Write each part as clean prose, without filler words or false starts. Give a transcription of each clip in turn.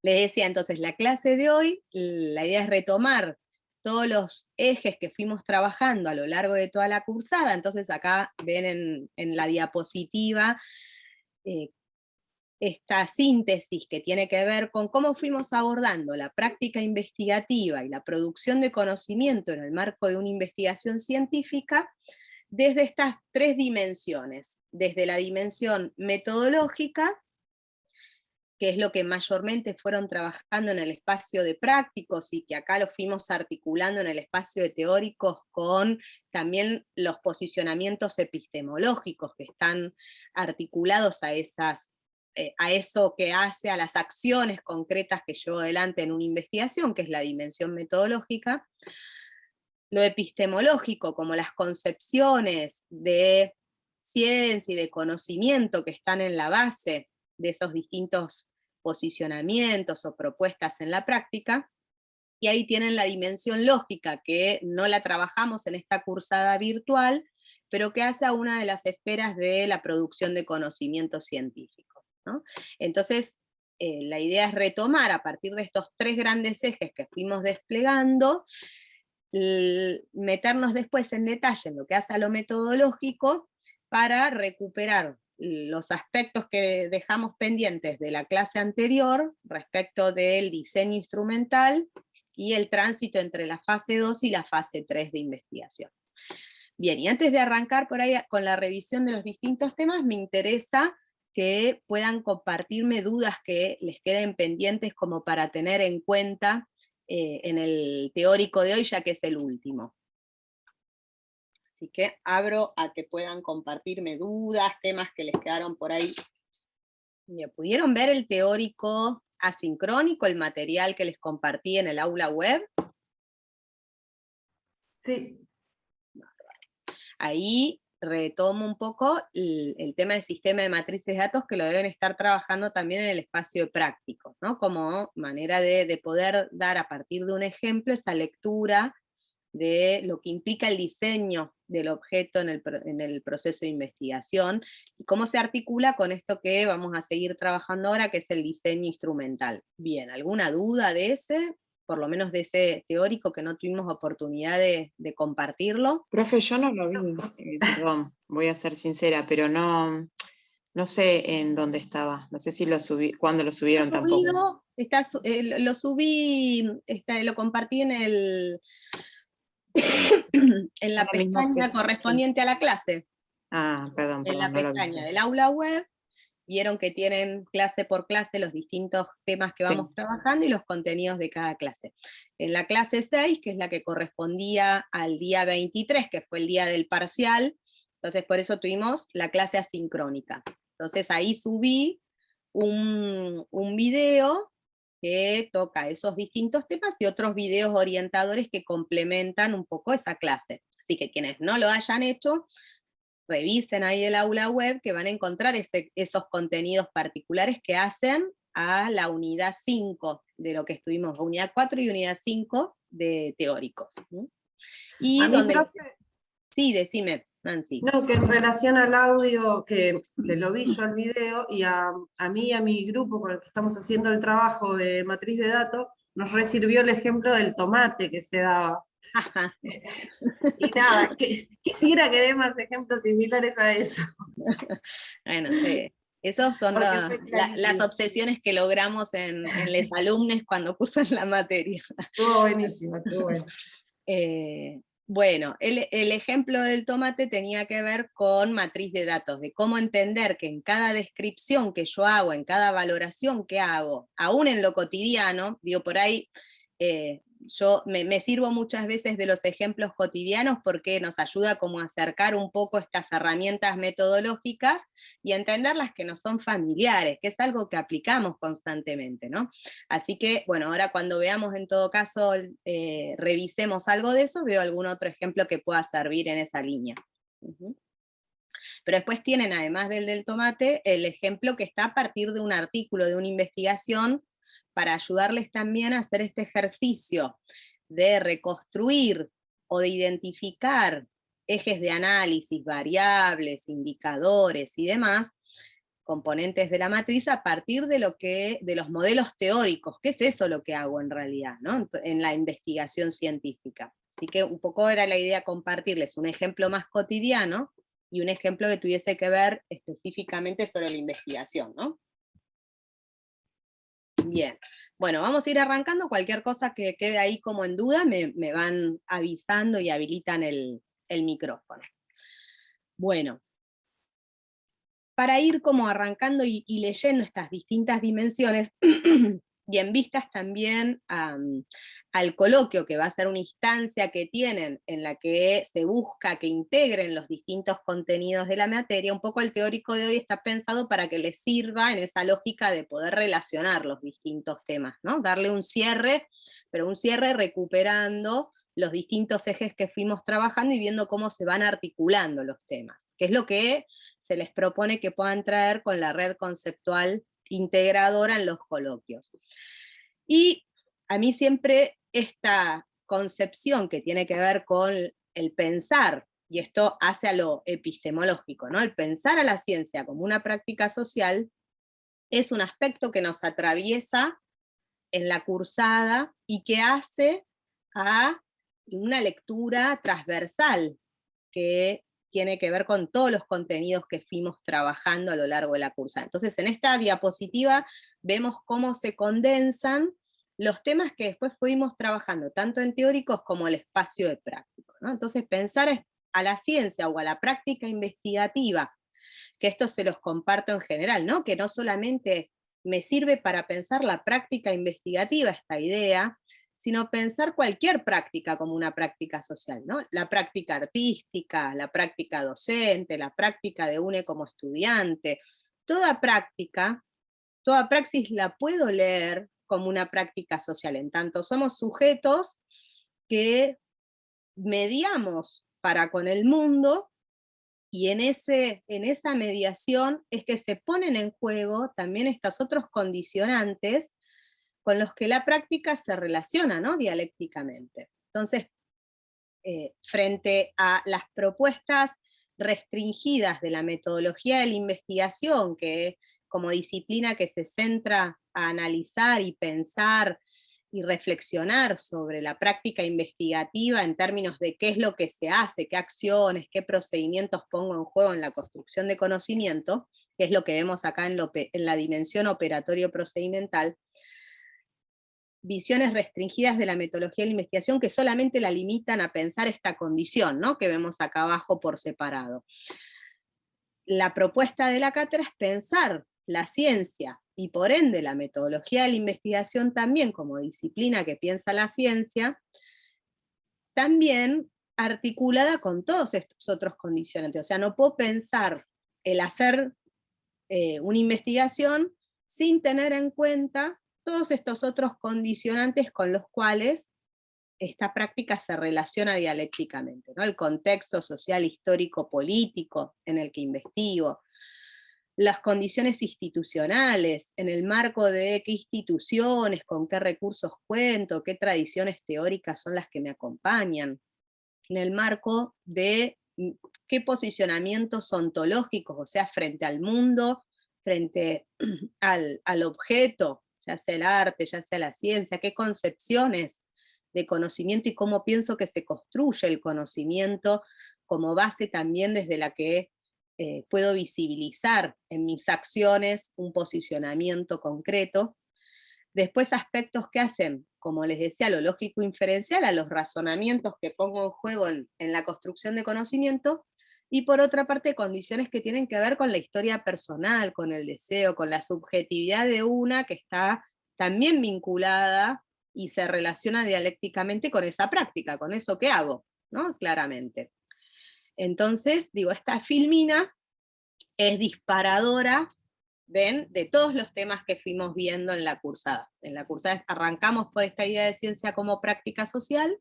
Les decía entonces, la clase de hoy, la idea es retomar todos los ejes que fuimos trabajando a lo largo de toda la cursada. Entonces acá ven en la diapositiva esta síntesis que tiene que ver con cómo fuimos abordando la práctica investigativa y la producción de conocimiento en el marco de una investigación científica desde estas tres dimensiones, desde la dimensión metodológica, que es lo que mayormente fueron trabajando en el espacio de prácticos, y que acá lo fuimos articulando en el espacio de teóricos con también los posicionamientos epistemológicos que están articulados a eso que hace, a las acciones concretas que llevo adelante en una investigación, que es la dimensión metodológica. Lo epistemológico, como las concepciones de ciencia y de conocimiento que están en la base de esos distintos posicionamientos o propuestas en la práctica, y ahí tienen la dimensión lógica, que no la trabajamos en esta cursada virtual, pero que hace a una de las esferas de la producción de conocimiento científico, ¿no? Entonces, la idea es retomar a partir de estos tres grandes ejes que fuimos desplegando, meternos después en detalle en lo que hace a lo metodológico para recuperar los aspectos que dejamos pendientes de la clase anterior respecto del diseño instrumental y el tránsito entre la fase 2 y la fase 3 de investigación. Bien, y antes de arrancar por ahí con la revisión de los distintos temas, me interesa que puedan compartirme dudas que les queden pendientes como para tener en cuenta en el teórico de hoy, ya que es el último. Así que abro a que puedan compartirme dudas, temas que les quedaron por ahí. ¿Pudieron ver el teórico asincrónico, el material que les compartí en el aula web? Sí. Ahí retomo un poco el tema del sistema de matrices de datos, que lo deben estar trabajando también en el espacio práctico, ¿no? Como manera de poder dar a partir de un ejemplo esa lectura de lo que implica el diseño del objeto en el proceso de investigación, y cómo se articula con esto que vamos a seguir trabajando ahora, que es el diseño instrumental. Bien, ¿alguna duda de ese? Por lo menos de ese teórico que no tuvimos oportunidad de compartirlo. Profe, yo no lo vi, perdón, voy a ser sincera, pero no sé en dónde estaba, no sé si lo subí, cuándo lo subieron tampoco. Lo subí, lo compartí en la pestaña correspondiente a la clase. Perdón, En la no lo vi. pestaña del aula web, vieron que tienen clase por clase los distintos temas que vamos trabajando y los contenidos de cada clase. En la clase 6, que es la que correspondía al día 23, que fue el día del parcial, entonces por eso tuvimos la clase asincrónica. Entonces ahí subí un video que toca esos distintos temas y otros videos orientadores que complementan un poco esa clase. Así que quienes no lo hayan hecho, revisen ahí el aula web, que van a encontrar esos contenidos particulares que hacen a la unidad 5 de lo que estuvimos, unidad 4 y unidad 5 de teóricos. Y donde... Sí, decime, Nancy. No, que en relación al audio, que lo vi yo al video, y a mí y a mi grupo con el que estamos haciendo el trabajo de matriz de datos, nos resirvió el ejemplo del tomate que se daba. Y nada, quisiera que dé más ejemplos similares a eso. Bueno, esos son las obsesiones que logramos en los alumnos cuando cursan la materia. Estuvo buenísimo, estuvo bueno. Bueno, el ejemplo del tomate tenía que ver con matriz de datos, de cómo entender que en cada descripción que yo hago, en cada valoración que hago, aún en lo cotidiano, digo, por ahí yo me sirvo muchas veces de los ejemplos cotidianos porque nos ayuda como a acercar un poco estas herramientas metodológicas y a entender las que nos son familiares, que es algo que aplicamos constantemente, ¿no? Así que, bueno, ahora cuando veamos en todo caso, revisemos algo de eso, veo algún otro ejemplo que pueda servir en esa línea. Pero después tienen, además del tomate, el ejemplo que está a partir de un artículo, de una investigación, para ayudarles también a hacer este ejercicio de reconstruir o de identificar ejes de análisis, variables, indicadores y demás, componentes de la matriz a partir de los modelos teóricos. ¿Qué es eso lo que hago en realidad, ¿no? En la investigación científica? Así que un poco era la idea compartirles un ejemplo más cotidiano y un ejemplo que tuviese que ver específicamente sobre la investigación, ¿no? Bien, bueno, vamos a ir arrancando. Cualquier cosa que quede ahí como en duda me van avisando y habilitan el micrófono. Bueno, para ir como arrancando y leyendo estas distintas dimensiones, y en vistas también al coloquio, que va a ser una instancia que tienen en la que se busca que integren los distintos contenidos de la materia, un poco el teórico de hoy está pensado para que les sirva en esa lógica de poder relacionar los distintos temas, ¿no? Darle un cierre, pero un cierre recuperando los distintos ejes que fuimos trabajando y viendo cómo se van articulando los temas, que es lo que se les propone que puedan traer con la red conceptual integradora en los coloquios. Y a mí siempre esta concepción que tiene que ver con el pensar, y esto hace a lo epistemológico, ¿no? El pensar a la ciencia como una práctica social, es un aspecto que nos atraviesa en la cursada y que hace a una lectura transversal que tiene que ver con todos los contenidos que fuimos trabajando a lo largo de la cursada. Entonces, en esta diapositiva vemos cómo se condensan los temas que después fuimos trabajando, tanto en teóricos como el espacio de práctico, ¿no? Entonces, pensar a la ciencia o a la práctica investigativa, que esto se los comparto en general, ¿no? Que no solamente me sirve para pensar la práctica investigativa, esta idea, sino pensar cualquier práctica como una práctica social, ¿no? La práctica artística, la práctica docente, la práctica de UNE como estudiante, toda práctica, toda praxis la puedo leer como una práctica social, en tanto somos sujetos que mediamos para con el mundo, y en esa mediación es que se ponen en juego también estos otros condicionantes con los que la práctica se relaciona, ¿no? Dialécticamente. Entonces, frente a las propuestas restringidas de la metodología de la investigación, que como disciplina que se centra a analizar y pensar y reflexionar sobre la práctica investigativa en términos de qué es lo que se hace, qué acciones, qué procedimientos pongo en juego en la construcción de conocimiento, que es lo que vemos acá en la dimensión operatorio-procedimental, visiones restringidas de la metodología de la investigación que solamente la limitan a pensar esta condición, ¿no? Que vemos acá abajo por separado. La propuesta de la cátedra es pensar la ciencia, y por ende la metodología de la investigación también como disciplina que piensa la ciencia, también articulada con todos estos otros condicionantes. O sea, no puedo pensar el hacer una investigación sin tener en cuenta todos estos otros condicionantes con los cuales esta práctica se relaciona dialécticamente, ¿no? El contexto social, histórico, político en el que investigo, las condiciones institucionales, en el marco de qué instituciones, con qué recursos cuento, qué tradiciones teóricas son las que me acompañan, en el marco de qué posicionamientos ontológicos, o sea, frente al mundo, frente al objeto, ya sea el arte, ya sea la ciencia, qué concepciones de conocimiento y cómo pienso que se construye el conocimiento como base también desde la que puedo visibilizar en mis acciones un posicionamiento concreto. Después aspectos que hacen, como les decía, lo lógico inferencial, a los razonamientos que pongo en juego en la construcción de conocimiento, y por otra parte condiciones que tienen que ver con la historia personal, con el deseo, con la subjetividad de una que está también vinculada y se relaciona dialécticamente con esa práctica, con eso que hago, ¿no? Claramente. Entonces, digo, esta filmina es disparadora, ¿ven?, de todos los temas que fuimos viendo en la cursada. En la cursada arrancamos por esta idea de ciencia como práctica social,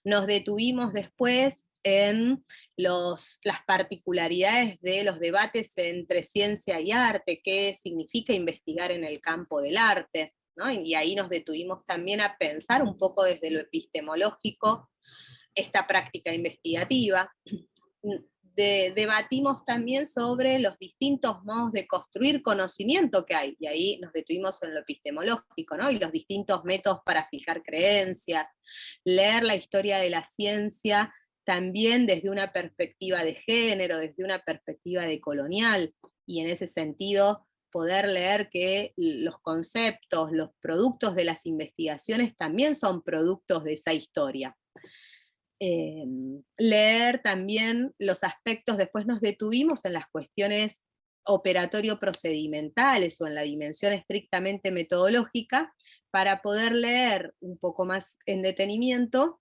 nos detuvimos después en las particularidades de los debates entre ciencia y arte, qué significa investigar en el campo del arte, ¿no? Y ahí nos detuvimos también a pensar un poco desde lo epistemológico esta práctica investigativa. debatimos también sobre los distintos modos de construir conocimiento que hay, y ahí nos detuvimos en lo epistemológico, ¿no? Y los distintos métodos para fijar creencias, leer la historia de la ciencia también desde una perspectiva de género, desde una perspectiva de colonial, y en ese sentido poder leer que los conceptos, los productos de las investigaciones también son productos de esa historia. Leer también los aspectos, después nos detuvimos en las cuestiones operatorio-procedimentales o en la dimensión estrictamente metodológica, para poder leer un poco más en detenimiento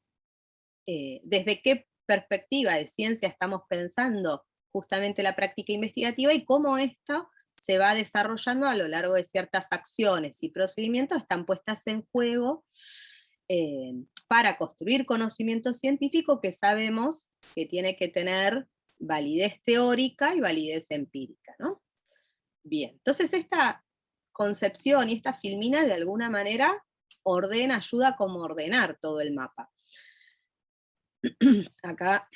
desde qué perspectiva de ciencia estamos pensando justamente la práctica investigativa y cómo esto se va desarrollando a lo largo de ciertas acciones y procedimientos están puestas en juego para construir conocimiento científico que sabemos que tiene que tener validez teórica y validez empírica, ¿no? Bien, entonces esta concepción y esta filmina de alguna manera ayuda como a ordenar todo el mapa. Acá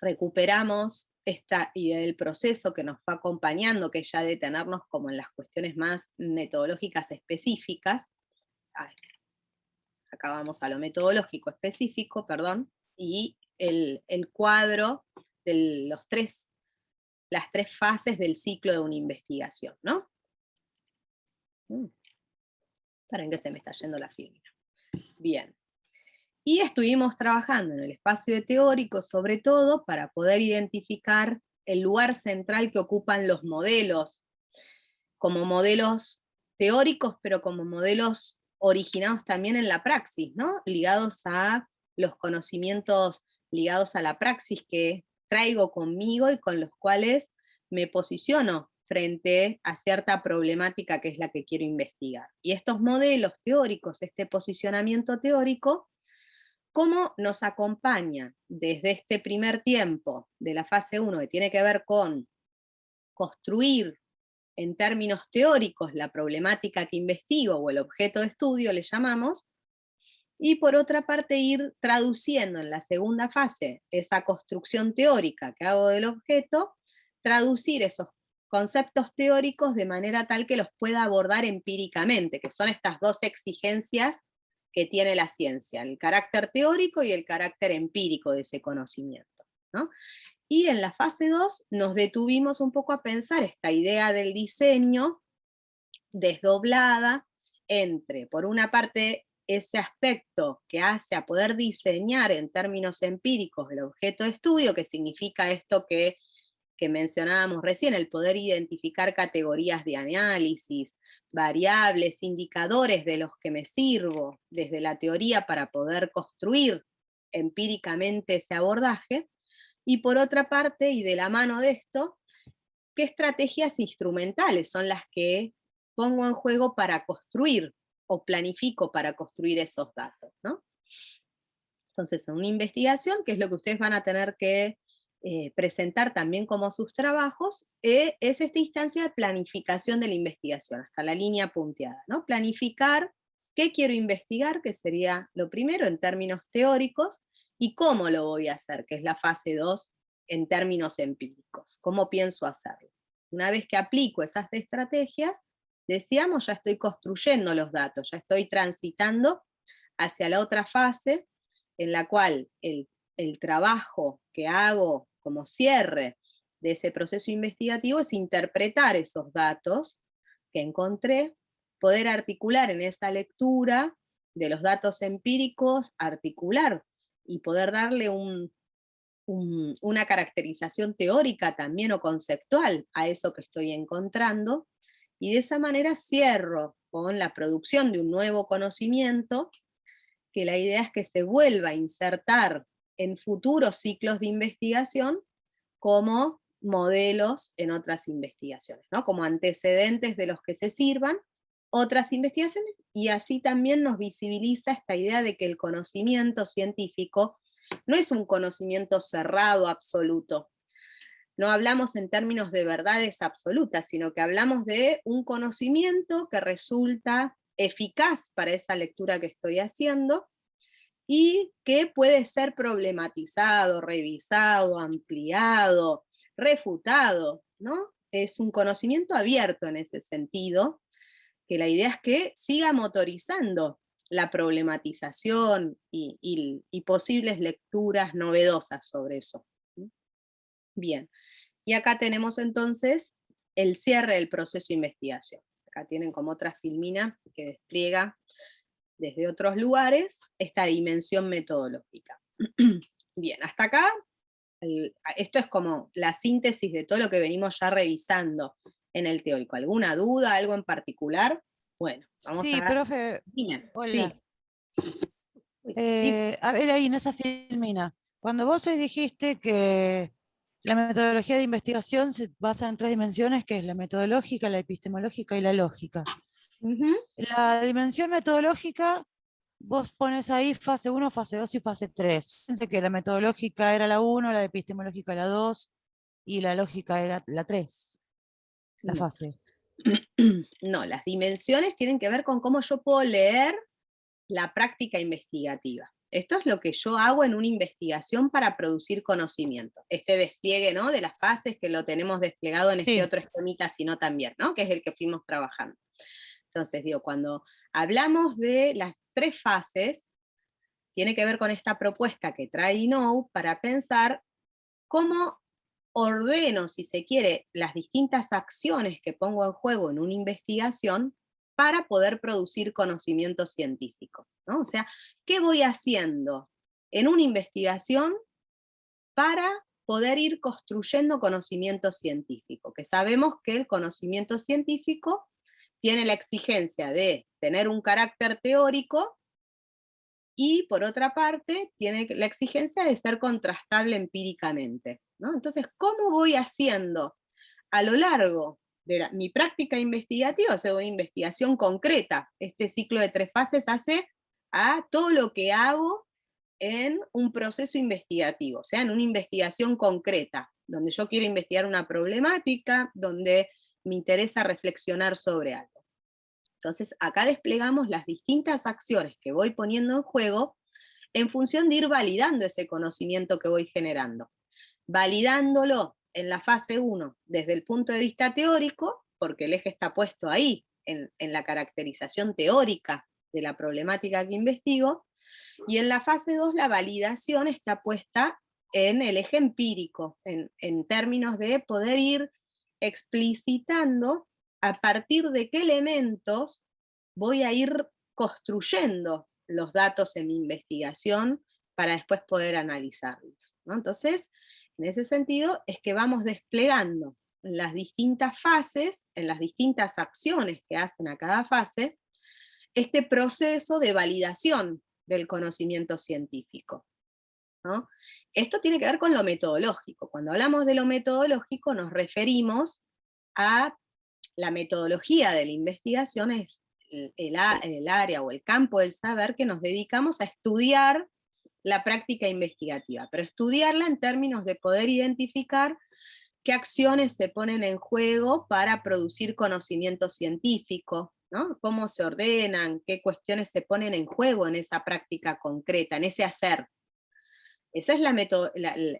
recuperamos esta idea del proceso que nos va acompañando, que es ya detenernos como en las cuestiones más metodológicas específicas. Acá vamos a lo metodológico específico, perdón, y el cuadro de las tres fases del ciclo de una investigación, ¿no? Esperen que se me está yendo la filmina. Bien. Y estuvimos trabajando en el espacio teórico, sobre todo, para poder identificar el lugar central que ocupan los modelos, como modelos teóricos, pero como modelos originados también en la praxis, ¿no? Ligados a los conocimientos, ligados a la praxis que traigo conmigo y con los cuales me posiciono frente a cierta problemática que es la que quiero investigar. Y estos modelos teóricos, este posicionamiento teórico, ¿cómo nos acompaña desde este primer tiempo de la fase 1, que tiene que ver con construir en términos teóricos la problemática que investigo o el objeto de estudio, le llamamos, y por otra parte ir traduciendo en la segunda fase esa construcción teórica que hago del objeto, traducir esos conceptos teóricos de manera tal que los pueda abordar empíricamente, que son estas dos exigencias que tiene la ciencia, el carácter teórico y el carácter empírico de ese conocimiento, ¿no? Y en la fase 2 nos detuvimos un poco a pensar esta idea del diseño desdoblada entre, por una parte, ese aspecto que hace a poder diseñar en términos empíricos el objeto de estudio, que significa esto que mencionábamos recién, el poder identificar categorías de análisis, variables, indicadores de los que me sirvo desde la teoría para poder construir empíricamente ese abordaje, y por otra parte, y de la mano de esto, qué estrategias instrumentales son las que pongo en juego para construir, o planifico para construir esos datos, ¿no? Entonces, en una investigación, que es lo que ustedes van a tener que presentar también como sus trabajos, es esta instancia de planificación de la investigación, hasta la línea punteada, ¿no? Planificar qué quiero investigar, que sería lo primero en términos teóricos, y cómo lo voy a hacer, que es la fase 2 en términos empíricos, cómo pienso hacerlo. Una vez que aplico esas estrategias, decíamos, ya estoy construyendo los datos, ya estoy transitando hacia la otra fase, en la cual el trabajo que hago como cierre de ese proceso investigativo es interpretar esos datos que encontré, poder articular en esa lectura de los datos empíricos, articular y poder darle una caracterización teórica también o conceptual a eso que estoy encontrando, y de esa manera cierro con la producción de un nuevo conocimiento, que la idea es que se vuelva a insertar en futuros ciclos de investigación como modelos en otras investigaciones, ¿no? Como antecedentes de los que se sirvan otras investigaciones, y así también nos visibiliza esta idea de que el conocimiento científico no es un conocimiento cerrado absoluto. No hablamos en términos de verdades absolutas, sino que hablamos de un conocimiento que resulta eficaz para esa lectura que estoy haciendo, y que puede ser problematizado, revisado, ampliado, refutado, ¿no? Es un conocimiento abierto en ese sentido, que la idea es que siga motorizando la problematización y posibles lecturas novedosas sobre eso. Bien, y acá tenemos entonces el cierre del proceso de investigación. Acá tienen como otra filmina que despliega desde otros lugares esta dimensión metodológica. Bien, hasta acá, esto es como la síntesis de todo lo que venimos ya revisando en el teórico. ¿Alguna duda, algo en particular? Bueno, vamos Sí, a... profe, Dime, hola. sí. Sí. A ver, ahí en esa filmina, cuando vos hoy dijiste que la metodología de investigación se basa en 3 dimensiones, que es la metodológica, la epistemológica y la lógica. Ujú. La dimensión metodológica, vos pones ahí fase 1, fase 2 y fase 3. Pensé que la metodológica era la 1, la epistemológica la 2 y la lógica era la 3, la No. fase. No, las dimensiones tienen que ver con cómo yo puedo leer la práctica investigativa. Esto es lo que yo hago en una investigación para producir conocimiento. Este despliegue, ¿no?, de las fases que lo tenemos desplegado en este Sí, otro esquemita, sino también, ¿no?, que es el que fuimos trabajando. Entonces, digo, cuando hablamos de las 3 fases, tiene que ver con esta propuesta que trae INOU para pensar cómo ordeno, si se quiere, las distintas acciones que pongo en juego en una investigación para poder producir conocimiento científico, ¿no? O sea, ¿qué voy haciendo en una investigación para poder ir construyendo conocimiento científico? Que sabemos que el conocimiento científico tiene la exigencia de tener un carácter teórico y, por otra parte, tiene la exigencia de ser contrastable empíricamente, ¿no? Entonces, ¿cómo voy haciendo a lo largo de mi práctica investigativa? O sea, una investigación concreta. Este ciclo de 3 fases hace a todo lo que hago en un proceso investigativo, o sea, en una investigación concreta, donde yo quiero investigar una problemática, donde me interesa reflexionar sobre algo. Entonces, acá desplegamos las distintas acciones que voy poniendo en juego en función de ir validando ese conocimiento que voy generando. Validándolo en la fase 1 desde el punto de vista teórico, porque el eje está puesto ahí, en la caracterización teórica de la problemática que investigo, y en la fase 2 la validación está puesta en el eje empírico, en términos de poder ir explicitando a partir de qué elementos voy a ir construyendo los datos en mi investigación para después poder analizarlos, ¿no? Entonces, en ese sentido, es que vamos desplegando en las distintas fases, en las distintas acciones que hacen a cada fase, este proceso de validación del conocimiento científico, ¿no? Esto tiene que ver con lo metodológico. Cuando hablamos de lo metodológico nos referimos a la metodología de la investigación, es el área o el campo del saber que nos dedicamos a estudiar la práctica investigativa, pero estudiarla en términos de poder identificar qué acciones se ponen en juego para producir conocimiento científico, ¿no? Cómo se ordenan, qué cuestiones se ponen en juego en esa práctica concreta, en ese hacer. Esa es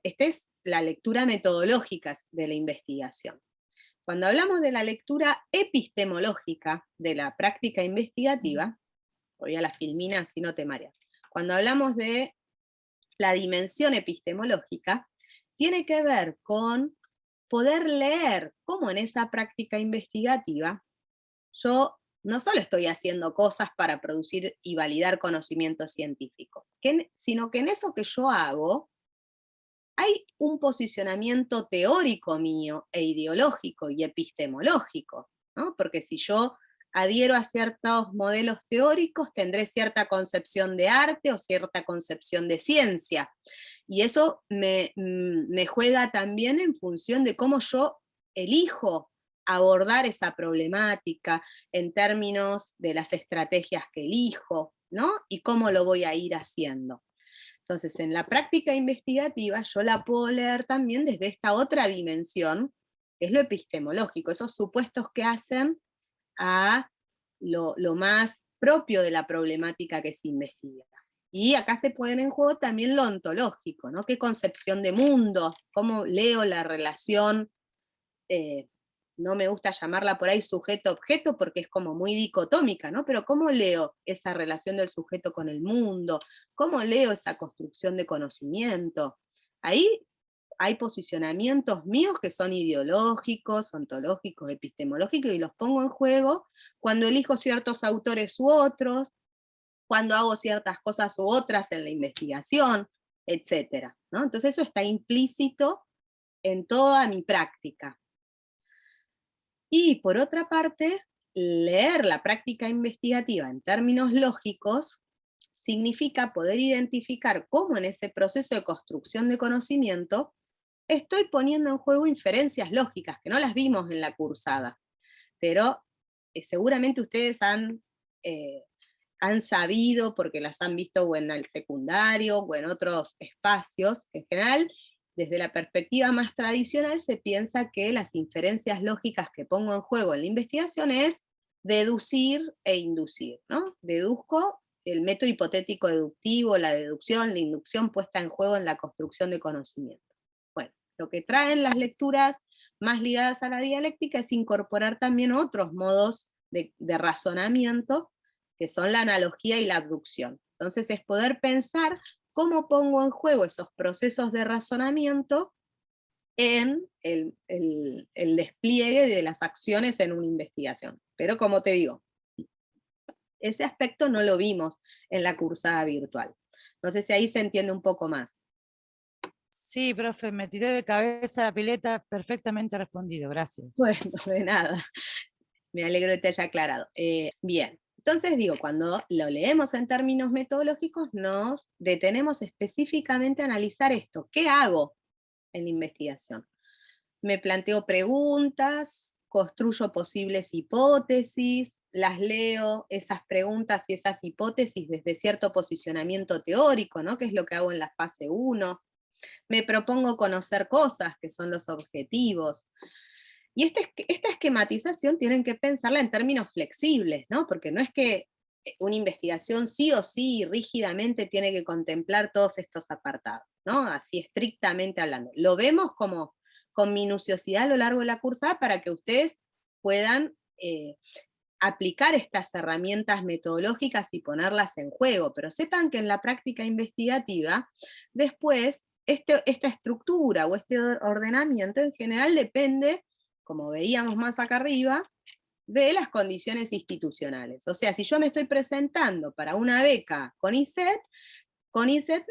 esta es la lectura metodológica de la investigación. Cuando hablamos de la lectura epistemológica de la práctica investigativa, voy a la filmina si no te mareas, cuando hablamos de la dimensión epistemológica, tiene que ver con poder leer cómo en esa práctica investigativa yo no solo estoy haciendo cosas para producir y validar conocimiento científico, sino que en eso que yo hago hay un posicionamiento teórico mío e ideológico y epistemológico, ¿no? Porque si yo adhiero a ciertos modelos teóricos, tendré cierta concepción de arte o cierta concepción de ciencia. Y eso me juega también en función de cómo yo elijo abordar esa problemática en términos de las estrategias que elijo, ¿no? Y cómo lo voy a ir haciendo. Entonces, en la práctica investigativa yo la puedo leer también desde esta otra dimensión, que es lo epistemológico, esos supuestos que hacen a lo más propio de la problemática que se investiga. Y acá se pone en juego también lo ontológico, ¿no? ¿Qué concepción de mundo? ¿Cómo leo la relación? No me gusta llamarla por ahí sujeto-objeto porque es como muy dicotómica, ¿no? Pero ¿cómo leo esa relación del sujeto con el mundo? ¿Cómo leo esa construcción de conocimiento? Ahí hay posicionamientos míos que son ideológicos, ontológicos, epistemológicos, y los pongo en juego cuando elijo ciertos autores u otros, cuando hago ciertas cosas u otras en la investigación, etc., ¿no? Entonces eso está implícito en toda mi práctica. Y por otra parte, leer la práctica investigativa en términos lógicos significa poder identificar cómo en ese proceso de construcción de conocimiento estoy poniendo en juego inferencias lógicas, que no las vimos en la cursada, pero seguramente ustedes han sabido, porque las han visto o en el secundario o en otros espacios. En general, desde la perspectiva más tradicional, se piensa que las inferencias lógicas que pongo en juego en la investigación es deducir e inducir, ¿no? Deduzco el método hipotético deductivo, la deducción, la inducción puesta en juego en la construcción de conocimiento. Bueno, lo que traen las lecturas más ligadas a la dialéctica es incorporar también otros modos de razonamiento, que son la analogía y la abducción. Entonces es poder pensar cómo pongo en juego esos procesos de razonamiento en el despliegue de las acciones en una investigación. Pero como te digo, ese aspecto no lo vimos en la cursada virtual. No sé si ahí se entiende un poco más. Sí, profe, me tiré de cabeza a la pileta, perfectamente respondido, gracias. Bueno, de nada. Me alegro que te haya aclarado. Bien, entonces digo, cuando lo leemos en términos metodológicos, nos detenemos específicamente a analizar esto. ¿Qué hago en la investigación? Me planteo preguntas, construyo posibles hipótesis, las leo, esas preguntas y esas hipótesis desde cierto posicionamiento teórico, ¿no? Que es lo que hago en la fase 1. Me propongo conocer cosas, que son los objetivos. Y esta esquematización tienen que pensarla en términos flexibles, ¿no? Porque no es que una investigación sí o sí rígidamente tiene que contemplar todos estos apartados, ¿no? Así estrictamente hablando. Lo vemos como con minuciosidad a lo largo de la cursada para que ustedes puedan aplicar estas herramientas metodológicas y ponerlas en juego, pero sepan que en la práctica investigativa, después, esta estructura o este ordenamiento en general depende, como veíamos más acá arriba, de las condiciones institucionales. O sea, si yo me estoy presentando para una beca con ISET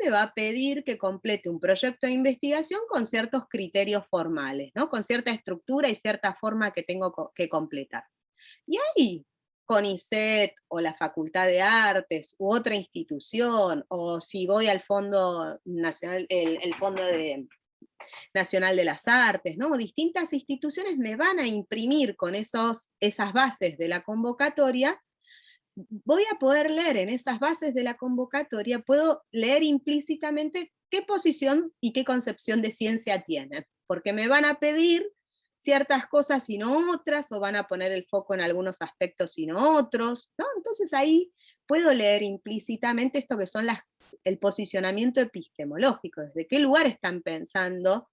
me va a pedir que complete un proyecto de investigación con ciertos criterios formales, ¿no? Con cierta estructura y cierta forma que tengo que completar. Y ahí, CONICET o la Facultad de Artes u otra institución, o si voy al Fondo Nacional, el Fondo Nacional de las Artes, ¿no? Distintas instituciones me van a imprimir con esas bases de la convocatoria. Voy a poder leer en esas bases de la convocatoria, puedo leer implícitamente qué posición y qué concepción de ciencia tienen, porque me van a pedir ciertas cosas y no otras, o van a poner el foco en algunos aspectos y no otros, ¿no? Entonces ahí puedo leer implícitamente esto que son el posicionamiento epistemológico, desde qué lugar están pensando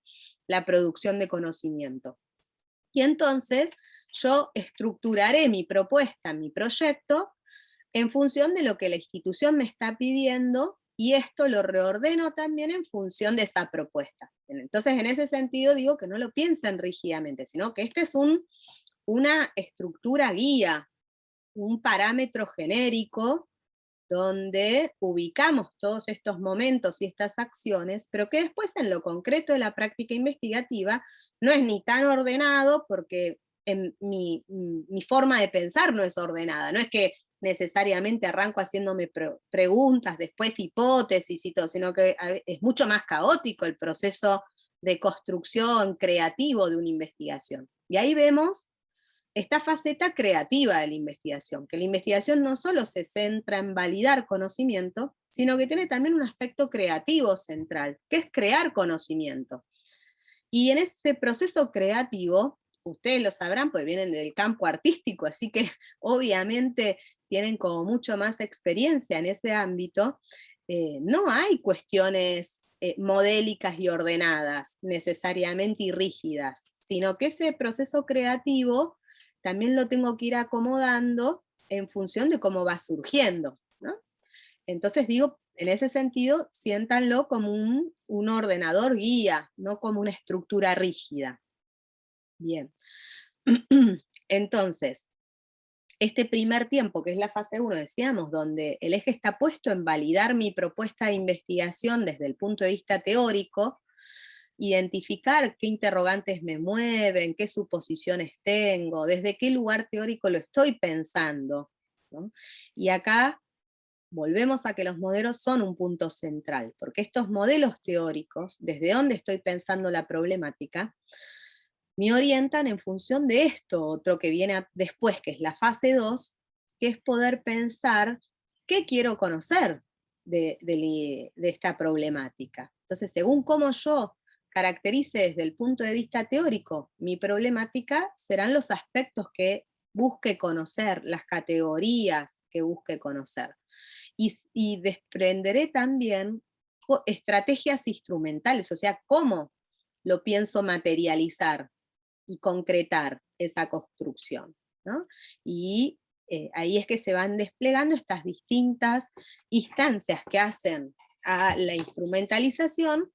la producción de conocimiento. Y entonces yo estructuraré mi propuesta, mi proyecto, en función de lo que la institución me está pidiendo, y esto lo reordeno también en función de esa propuesta. Entonces, en ese sentido digo que no lo piensen rígidamente, sino que este es una estructura guía, un parámetro genérico, donde ubicamos todos estos momentos y estas acciones, pero que después en lo concreto de la práctica investigativa no es ni tan ordenado, porque mi forma de pensar no es ordenada, no es que necesariamente arranco haciéndome preguntas, después hipótesis y todo, sino que es mucho más caótico el proceso de construcción creativo de una investigación. Y ahí vemos esta faceta creativa de la investigación, que la investigación no solo se centra en validar conocimiento, sino que tiene también un aspecto creativo central, que es crear conocimiento. Y en este proceso creativo, ustedes lo sabrán, porque vienen del campo artístico, así que obviamente tienen como mucho más experiencia en ese ámbito, no hay cuestiones modélicas y ordenadas necesariamente y rígidas, sino que ese proceso creativo también lo tengo que ir acomodando en función de cómo va surgiendo, ¿no? Entonces digo, en ese sentido, siéntanlo como un ordenador guía, no como una estructura rígida. Bien. Entonces, este primer tiempo, que es la fase 1, decíamos, donde el eje está puesto en validar mi propuesta de investigación desde el punto de vista teórico, identificar qué interrogantes me mueven, qué suposiciones tengo, desde qué lugar teórico lo estoy pensando, ¿no? Y acá volvemos a que los modelos son un punto central, porque estos modelos teóricos, desde dónde estoy pensando la problemática, me orientan en función de esto, otro que viene después, que es la fase 2, que es poder pensar qué quiero conocer de esta problemática. Entonces, según cómo yo caracterice desde el punto de vista teórico mi problemática, serán los aspectos que busque conocer, las categorías que busque conocer. Y desprenderé también estrategias instrumentales, o sea, cómo lo pienso materializar y concretar esa construcción, ¿no? Y ahí es que se van desplegando estas distintas instancias que hacen a la instrumentalización,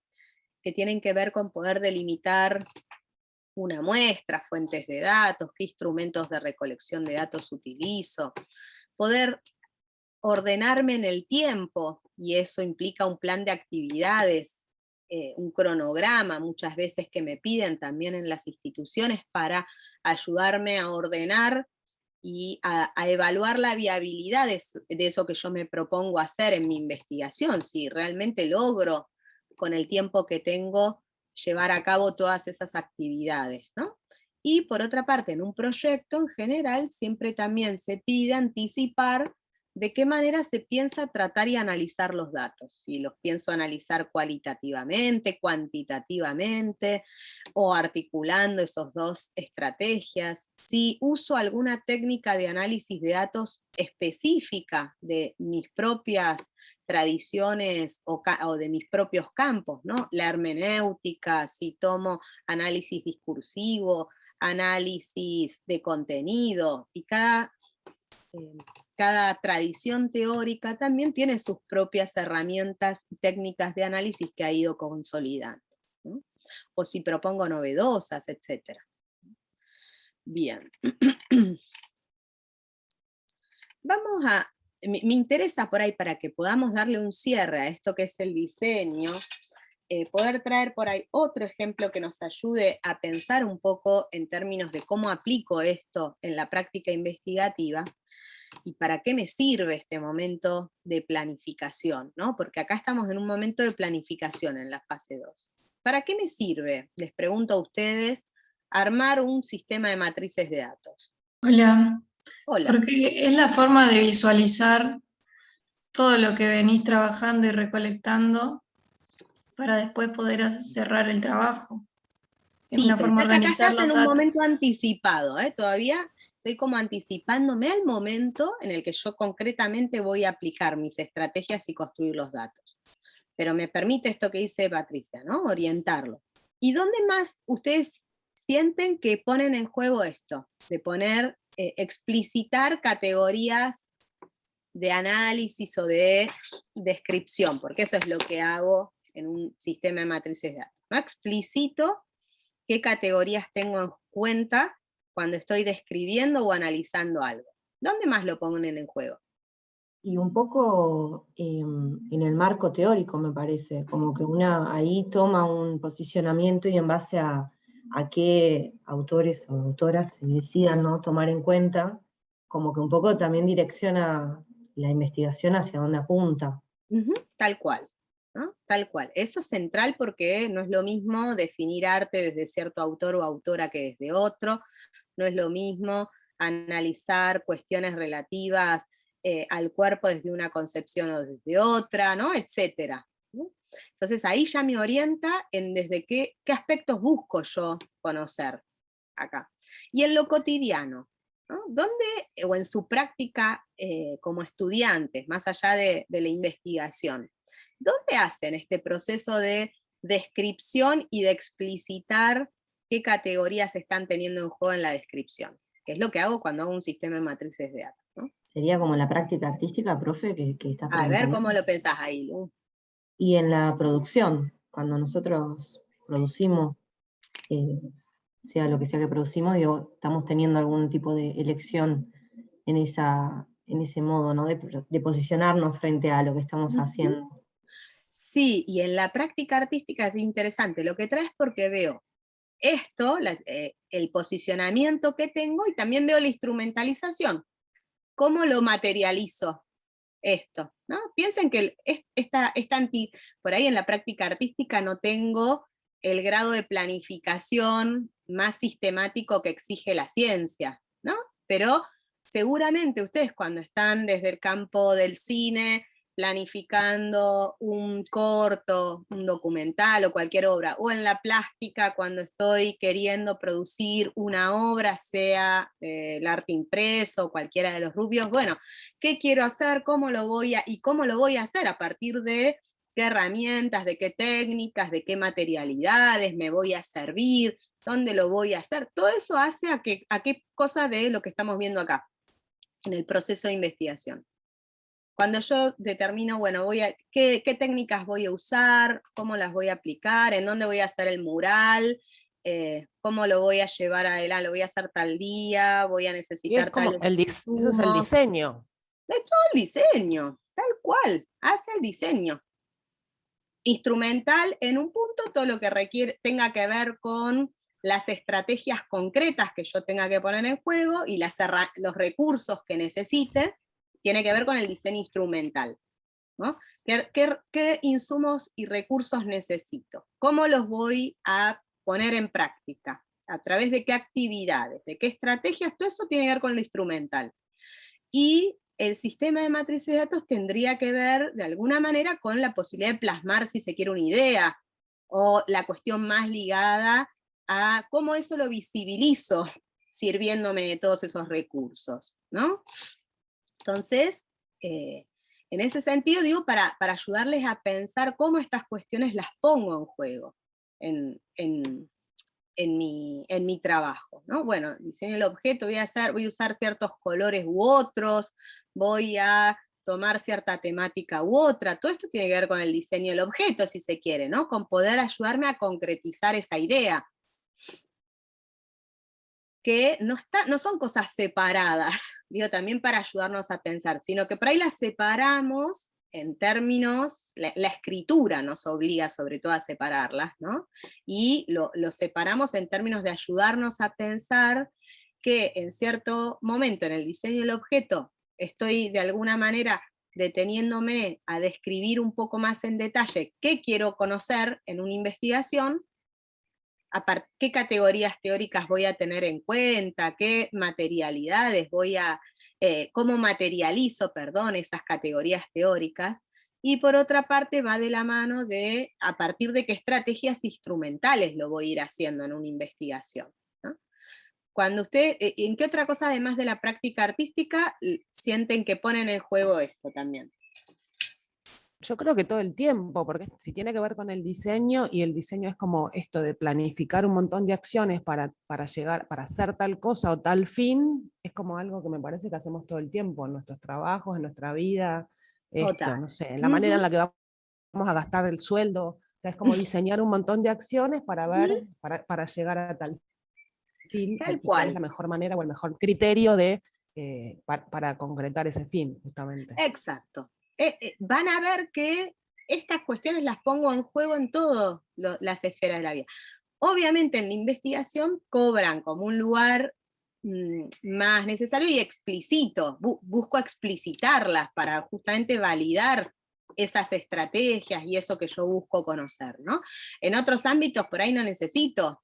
que tienen que ver con poder delimitar una muestra, fuentes de datos, qué instrumentos de recolección de datos utilizo, poder ordenarme en el tiempo, y eso implica un plan de actividades, un cronograma muchas veces que me piden también en las instituciones para ayudarme a ordenar y a evaluar la viabilidad de eso que yo me propongo hacer en mi investigación, si realmente logro con el tiempo que tengo llevar a cabo todas esas actividades, ¿no? Y por otra parte, en un proyecto en general siempre también se pide anticipar de qué manera se piensa tratar y analizar los datos. Si los pienso analizar cualitativamente, cuantitativamente, o articulando esas dos estrategias. Si uso alguna técnica de análisis de datos específica de mis propias tradiciones o de mis propios campos, ¿no? La hermenéutica, si tomo análisis discursivo, análisis de contenido, y cada tradición teórica también tiene sus propias herramientas y técnicas de análisis que ha ido consolidando, ¿no? O si propongo novedosas, etc. Bien. Vamos a, me interesa por ahí, para que podamos darle un cierre a esto que es el diseño, poder traer por ahí otro ejemplo que nos ayude a pensar un poco en términos de cómo aplico esto en la práctica investigativa, y para qué me sirve este momento de planificación, ¿no? Porque acá estamos en un momento de planificación en la fase 2. ¿Para qué me sirve, les pregunto a ustedes, armar un sistema de matrices de datos? Hola. Hola. Porque es la forma de visualizar todo lo que venís trabajando y recolectando para después poder cerrar el trabajo. Es Sí, una forma de pensá que acá organizar estás en los un datos. momento anticipado, todavía estoy como anticipándome al momento en el que yo concretamente voy a aplicar mis estrategias y construir los datos. Pero me permite esto que dice Patricia, ¿no? Orientarlo. ¿Y dónde más ustedes sienten que ponen en juego esto? De poner, explicitar categorías de análisis o de descripción, porque eso es lo que hago en un sistema de matrices de datos, ¿no? Explicito qué categorías tengo en cuenta cuando estoy describiendo o analizando algo. ¿Dónde más lo ponen en juego? Y un poco en el marco teórico, me parece, como que una ahí toma un posicionamiento y en base a qué autores o autoras se decidan, ¿no?, tomar en cuenta, como que un poco también direcciona la investigación hacia dónde apunta. Tal cual, ¿no? Tal cual. Eso es central, porque no es lo mismo definir arte desde cierto autor o autora que desde otro, no es lo mismo analizar cuestiones relativas al cuerpo desde una concepción o desde otra, ¿no? Etcétera, ¿no? Entonces ahí ya me orienta en desde qué aspectos busco yo conocer acá. Y en lo cotidiano, ¿no? ¿Dónde, o en su práctica como estudiantes, más allá de la investigación, dónde hacen este proceso de descripción y de explicitar qué categorías están teniendo en juego en la descripción? Que es lo que hago cuando hago un sistema de matrices de datos, ¿no? Sería como la práctica artística, profe, que está A ver preguntando. cómo lo pensás ahí, Lu. Y en la producción, cuando nosotros producimos, sea lo que sea que producimos, digo, estamos teniendo algún tipo de elección en ese modo, ¿no? De posicionarnos frente a lo que estamos haciendo. Sí, y en la práctica artística es interesante lo que traes, porque veo esto, el posicionamiento que tengo, y también veo la instrumentalización. ¿Cómo lo materializo esto? ¿No? Piensen que por ahí en la práctica artística no tengo el grado de planificación más sistemático que exige la ciencia, ¿no? Pero seguramente ustedes, cuando están desde el campo del cine planificando un corto, un documental o cualquier obra, o en la plástica cuando estoy queriendo producir una obra, sea el arte impreso o cualquiera de los rubios, bueno, ¿qué quiero hacer? ¿Cómo lo voy a hacer? ¿A partir de qué herramientas, de qué técnicas, de qué materialidades me voy a servir? ¿Dónde lo voy a hacer? Todo eso hace a qué cosa de lo que estamos viendo acá, en el proceso de investigación. Cuando yo determino, bueno, ¿qué técnicas voy a usar? ¿Cómo las voy a aplicar? ¿En dónde voy a hacer el mural? ¿Cómo lo voy a llevar adelante? ¿Lo voy a hacer tal día? ¿Voy a Y necesitar es como tales eso es el insumos? diseño. De todo el diseño, tal cual, hace el diseño. Instrumental en un punto, todo lo que tenga que ver con las estrategias concretas que yo tenga que poner en juego y los recursos que necesite, tiene que ver con el diseño instrumental, ¿no? ¿Qué insumos y recursos necesito? ¿Cómo los voy a poner en práctica? ¿A través de qué actividades? ¿De qué estrategias? Todo eso tiene que ver con lo instrumental. Y el sistema de matrices de datos tendría que ver, de alguna manera, con la posibilidad de plasmar, si se quiere, una idea, o la cuestión más ligada a cómo eso lo visibilizo, sirviéndome de todos esos recursos, ¿no? Entonces, en ese sentido, digo, para ayudarles a pensar cómo estas cuestiones las pongo en juego en mi trabajo, ¿no? Bueno, diseño el objeto, voy a usar ciertos colores u otros, voy a tomar cierta temática u otra, todo esto tiene que ver con el diseño del objeto, si se quiere, ¿no? Con poder ayudarme a concretizar esa idea. Que no son cosas separadas, digo, también para ayudarnos a pensar, sino que por ahí las separamos en términos, la escritura nos obliga sobre todo a separarlas, ¿no? Y lo separamos en términos de ayudarnos a pensar que en cierto momento en el diseño del objeto estoy de alguna manera deteniéndome a describir un poco más en detalle qué quiero conocer en una investigación, qué categorías teóricas voy a tener en cuenta, qué materialidades cómo materializo, esas categorías teóricas, y por otra parte va de la mano de a partir de qué estrategias instrumentales lo voy a ir haciendo en una investigación, ¿no? Cuando ¿en qué otra cosa además de la práctica artística sienten que ponen en juego esto también? Yo creo que todo el tiempo, porque si tiene que ver con el diseño, y el diseño es como esto de planificar un montón de acciones para hacer tal cosa o tal fin, es como algo que me parece que hacemos todo el tiempo, en nuestros trabajos, en nuestra vida, no sé, en la manera en la que vamos a gastar el sueldo, o sea, es como diseñar un montón de acciones para ver, para llegar a tal fin, Tal cuál es cual. la mejor manera o el mejor criterio para concretar ese fin, justamente. Exacto. Van a ver que estas cuestiones las pongo en juego en todas las esferas de la vida. Obviamente en la investigación cobran como un lugar más necesario y explícito. Busco explicitarlas para justamente validar esas estrategias y eso que yo busco conocer, ¿no? En otros ámbitos por ahí no necesito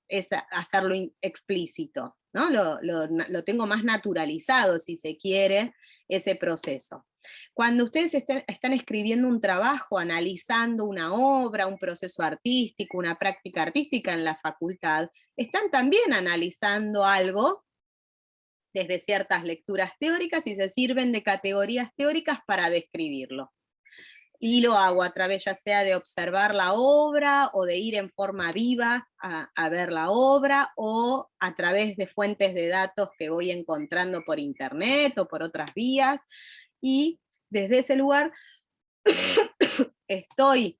hacerlo explícito, ¿no? Lo tengo más naturalizado, si se quiere, ese proceso. Cuando ustedes están escribiendo un trabajo, analizando una obra, un proceso artístico, una práctica artística en la facultad, están también analizando algo desde ciertas lecturas teóricas y se sirven de categorías teóricas para describirlo. Y lo hago a través ya sea de observar la obra o de ir en forma viva a ver la obra, o a través de fuentes de datos que voy encontrando por internet o por otras vías, y desde ese lugar estoy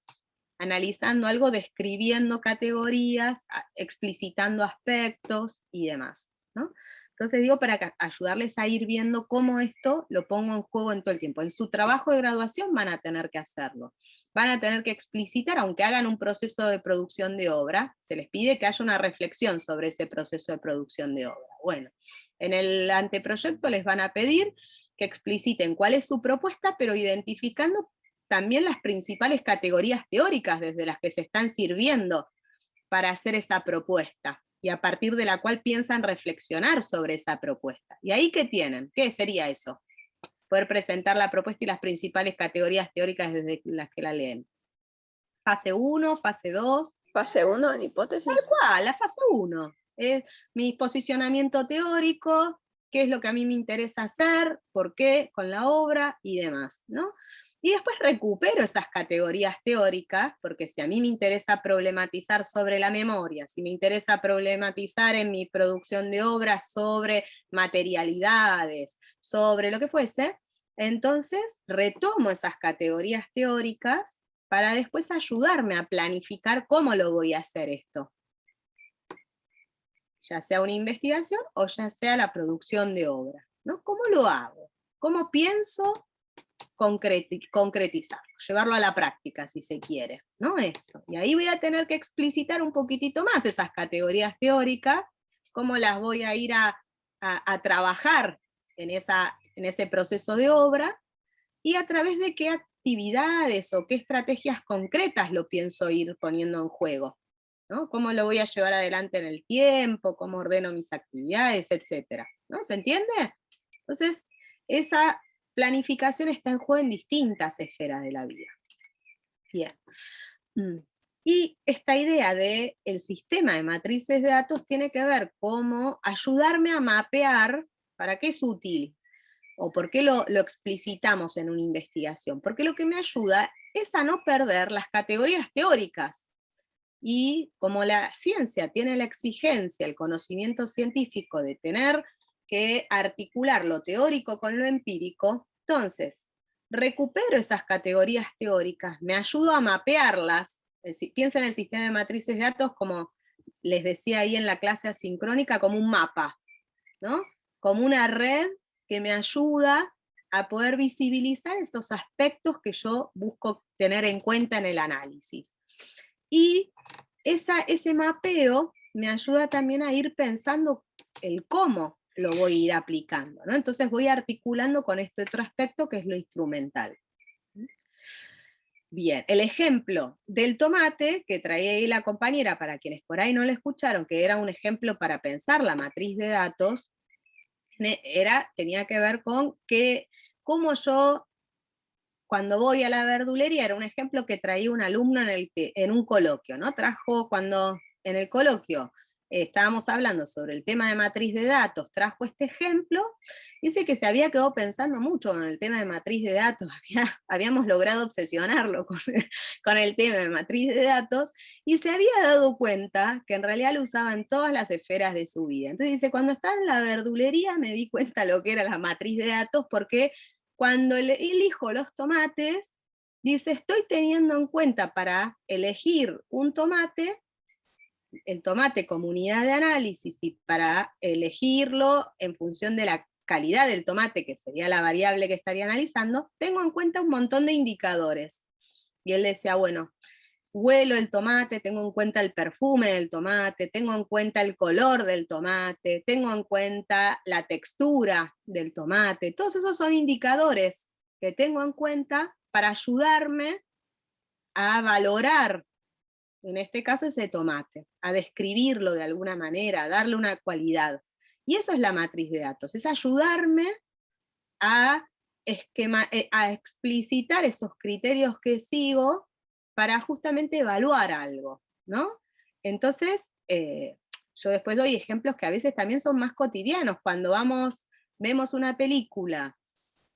analizando algo, describiendo categorías, explicitando aspectos y demás, ¿no? Entonces digo, para ayudarles a ir viendo cómo esto lo pongo en juego en todo el tiempo. En su trabajo de graduación van a tener que hacerlo. Van a tener que explicitar, aunque hagan un proceso de producción de obra, se les pide que haya una reflexión sobre ese proceso de producción de obra. Bueno, en el anteproyecto les van a pedir que expliciten cuál es su propuesta, pero identificando también las principales categorías teóricas desde las que se están sirviendo para hacer esa propuesta, y a partir de la cual piensan reflexionar sobre esa propuesta. ¿Y ahí qué tienen? ¿Qué sería eso? Poder presentar la propuesta y las principales categorías teóricas desde las que la leen. Fase 1, fase 2. Fase 1 en hipótesis. Tal cual, la fase 1. Es mi posicionamiento teórico, qué es lo que a mí me interesa hacer, por qué, con la obra y demás, ¿no? Y después recupero esas categorías teóricas, porque si a mí me interesa problematizar sobre la memoria, si me interesa problematizar en mi producción de obras sobre materialidades, sobre lo que fuese, entonces retomo esas categorías teóricas para después ayudarme a planificar cómo lo voy a hacer esto. Ya sea una investigación o ya sea la producción de obra, ¿no? ¿Cómo lo hago? ¿Cómo pienso concretizarlo, llevarlo a la práctica, si se quiere, ¿no? Esto. Y ahí voy a tener que explicitar un poquitito más esas categorías teóricas, cómo las voy a ir a trabajar en ese proceso de obra, y a través de qué actividades o qué estrategias concretas lo pienso ir poniendo en juego, ¿no? Cómo lo voy a llevar adelante en el tiempo, cómo ordeno mis actividades, etcétera, ¿no? ¿Se entiende? Entonces, esa planificación está en juego en distintas esferas de la vida. Bien. Y esta idea del sistema de matrices de datos tiene que ver cómo ayudarme a mapear para qué es útil, o por qué lo explicitamos en una investigación. Porque lo que me ayuda es a no perder las categorías teóricas. Y como la ciencia tiene la exigencia, el conocimiento científico de tener que articular lo teórico con lo empírico, entonces recupero esas categorías teóricas, me ayudo a mapearlas. Piensa en el sistema de matrices de datos como les decía ahí en la clase asincrónica, como un mapa, ¿no? Como una red que me ayuda a poder visibilizar esos aspectos que yo busco tener en cuenta en el análisis. Y ese mapeo me ayuda también a ir pensando el cómo lo voy a ir aplicando, ¿no? Entonces voy articulando con este otro aspecto que es lo instrumental. Bien, el ejemplo del tomate que traía ahí la compañera, para quienes por ahí no lo escucharon, que era un ejemplo para pensar la matriz de datos, tenía que ver con cómo yo, cuando voy a la verdulería, era un ejemplo que traía un alumno en un coloquio, ¿no? Trajo, cuando en el coloquio estábamos hablando sobre el tema de matriz de datos, trajo este ejemplo, dice que se había quedado pensando mucho en el tema de matriz de datos, habíamos logrado obsesionarlo con el tema de matriz de datos, y se había dado cuenta que en realidad lo usaba en todas las esferas de su vida. Entonces dice, cuando estaba en la verdulería me di cuenta lo que era la matriz de datos, porque cuando elijo los tomates, dice, estoy teniendo en cuenta para elegir un tomate, el tomate como unidad de análisis, y para elegirlo en función de la calidad del tomate, que sería la variable que estaría analizando, tengo en cuenta un montón de indicadores. Y él decía, bueno, huelo el tomate, tengo en cuenta el perfume del tomate, tengo en cuenta el color del tomate, tengo en cuenta la textura del tomate. Todos esos son indicadores que tengo en cuenta para ayudarme a valorar, en este caso, ese tomate, a describirlo de alguna manera, a darle una cualidad. Y eso es la matriz de datos, es ayudarme a explicitar esos criterios que sigo para justamente evaluar algo, ¿no? Entonces, yo después doy ejemplos que a veces también son más cotidianos, cuando vemos una película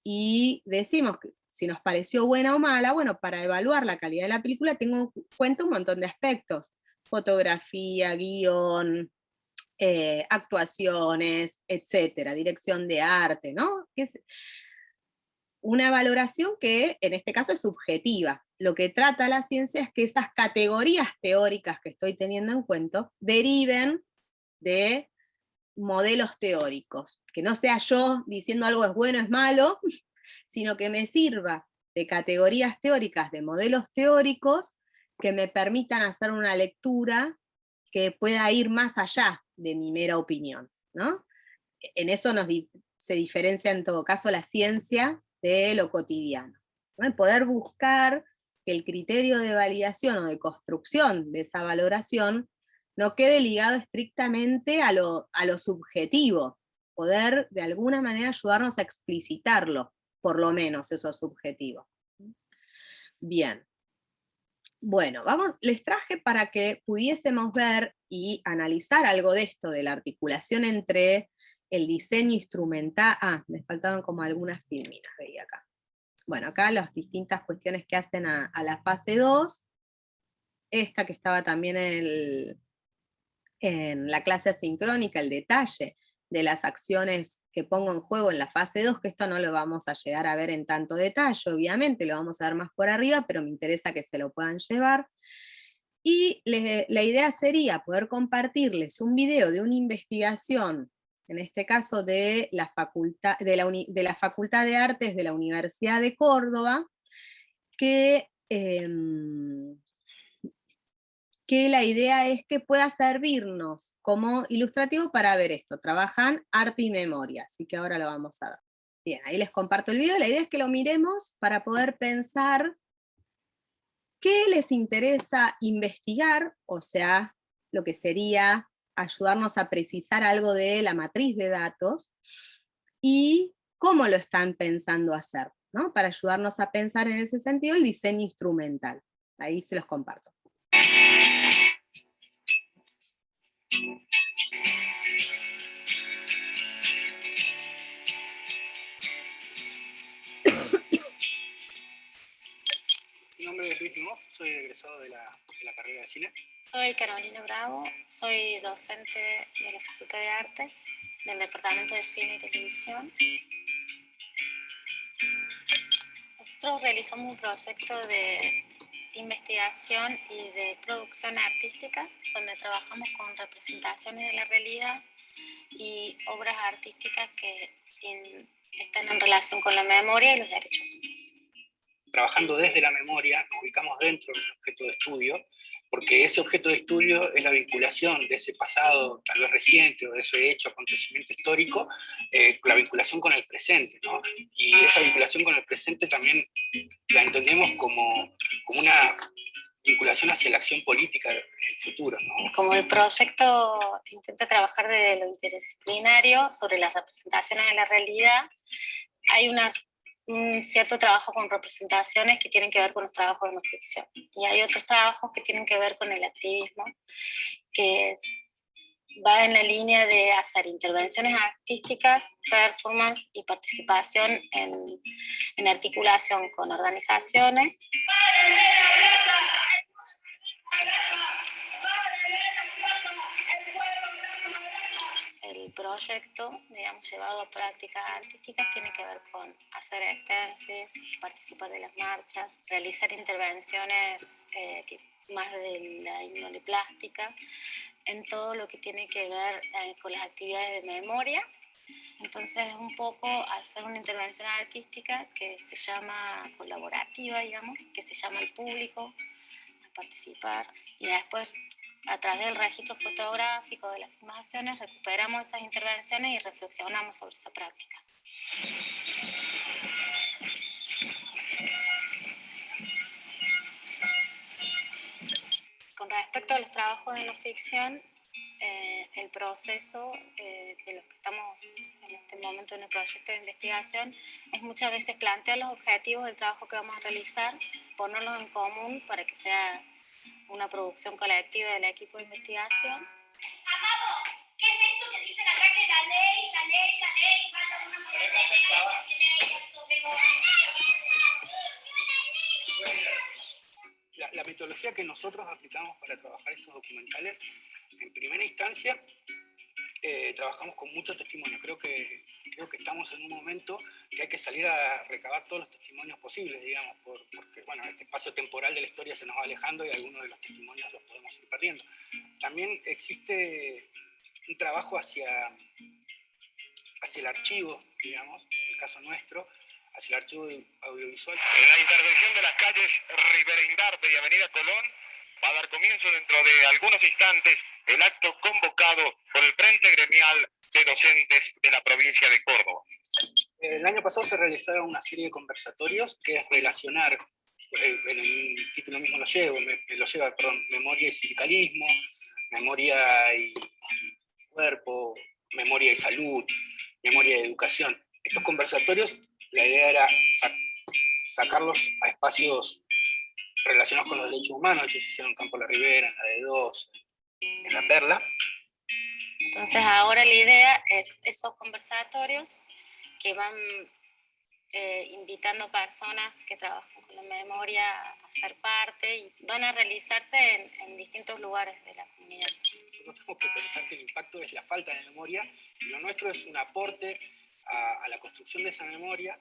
y decimos si nos pareció buena o mala. Bueno, para evaluar la calidad de la película tengo en cuenta un montón de aspectos: fotografía, guión, actuaciones, etcétera, dirección de arte, ¿no? Que es una valoración que en este caso es subjetiva. Lo que trata la ciencia es que esas categorías teóricas que estoy teniendo en cuenta deriven de modelos teóricos, que no sea yo diciendo algo es bueno, es malo, sino que me sirva de categorías teóricas, de modelos teóricos, que me permitan hacer una lectura que pueda ir más allá de mi mera opinión, ¿no? En eso se diferencia en todo caso la ciencia de lo cotidiano, ¿no? El poder buscar que el criterio de validación o de construcción de esa valoración no quede ligado estrictamente a lo subjetivo, poder de alguna manera ayudarnos a explicitarlo, por lo menos eso subjetivo. Bien. Bueno, les traje para que pudiésemos ver y analizar algo de esto, de la articulación entre el diseño instrumental. Me faltaron como algunas filminas, veía acá. Bueno, acá las distintas cuestiones que hacen a la fase 2, esta que estaba también en la clase asincrónica, el detalle de las acciones que pongo en juego en la fase 2, que esto no lo vamos a llegar a ver en tanto detalle, obviamente, lo vamos a ver más por arriba, pero me interesa que se lo puedan llevar. Y la idea sería poder compartirles un video de una investigación, en este caso de la Facultad de Artes de la Universidad de Córdoba, que la idea es que pueda servirnos como ilustrativo para ver esto. Trabajan arte y memoria, así que ahora lo vamos a ver. Bien, ahí les comparto el video. La idea es que lo miremos para poder pensar qué les interesa investigar, o sea, lo que sería ayudarnos a precisar algo de la matriz de datos, y cómo lo están pensando hacer, ¿no? Para ayudarnos a pensar en ese sentido el diseño instrumental. Ahí se los comparto. Mi nombre es Luis Nimoff, soy egresado de la carrera de cine. Soy Carolina Bravo, soy docente de la Facultad de Artes, del Departamento de Cine y Televisión. Nosotros realizamos un proyecto de investigación y de producción artística, donde trabajamos con representaciones de la realidad y obras artísticas que están en relación con la memoria y los derechos humanos. Trabajando desde la memoria, nos ubicamos dentro del objeto de estudio, porque ese objeto de estudio es la vinculación de ese pasado, tal vez reciente, o de ese hecho, acontecimiento histórico, la vinculación con el presente, ¿no? Y esa vinculación con el presente también la entendemos como una vinculación hacia la acción política del futuro, ¿no? Como el proyecto intenta trabajar desde lo interdisciplinario sobre las representaciones de la realidad, hay un cierto trabajo con representaciones que tienen que ver con los trabajos de no ficción. Y hay otros trabajos que tienen que ver con el activismo, que va en la línea de hacer intervenciones artísticas, performance y participación en articulación con organizaciones. El proyecto, digamos, llevado a prácticas artísticas, tiene que ver con hacer stencils, participar de las marchas, realizar intervenciones más de la índole plástica, en todo lo que tiene que ver con las actividades de memoria. Entonces, un poco hacer una intervención artística que se llama colaborativa, digamos, que se llama al público a participar, y después, a través del registro fotográfico de las filmaciones, recuperamos esas intervenciones y reflexionamos sobre esa práctica. Con respecto a los trabajos de no ficción, el proceso de los que estamos en este momento en el proyecto de investigación es muchas veces plantear los objetivos del trabajo que vamos a realizar, ponerlos en común para que sea una producción colectiva del equipo de investigación. ¿Qué es esto que dicen acá que la ley, vaya una sobre la metodología que nosotros aplicamos para trabajar estos documentales, en primera instancia, trabajamos con muchos testimonios. Creo que estamos en un momento que hay que salir a recabar todos los testimonios posibles, digamos, porque bueno, este espacio temporal de la historia se nos va alejando y algunos de los testimonios los podemos ir perdiendo. También existe un trabajo hacia el archivo, digamos, en el caso nuestro, hacia el archivo audiovisual. La intervención de las calles Rivera y Avenida Colón va a dar comienzo dentro de algunos instantes el acto convocado por el Frente Gremial de Docentes de la provincia de Córdoba. El año pasado se realizaron una serie de conversatorios que es relacionar, el título mismo lo lleva, memoria y sindicalismo, memoria y cuerpo, memoria y salud, memoria y educación. Estos conversatorios, la idea era sacarlos a espacios relacionados con los derechos humanos. De hecho, se hicieron en Campo La Ribera, en la de Dos, en La Perla. Entonces ahora la idea es esos conversatorios que van invitando personas que trabajan con la memoria a ser parte y van a realizarse en distintos lugares de la comunidad. Nosotros tenemos que pensar que el impacto es la falta de memoria y lo nuestro es un aporte a la construcción de esa memoria.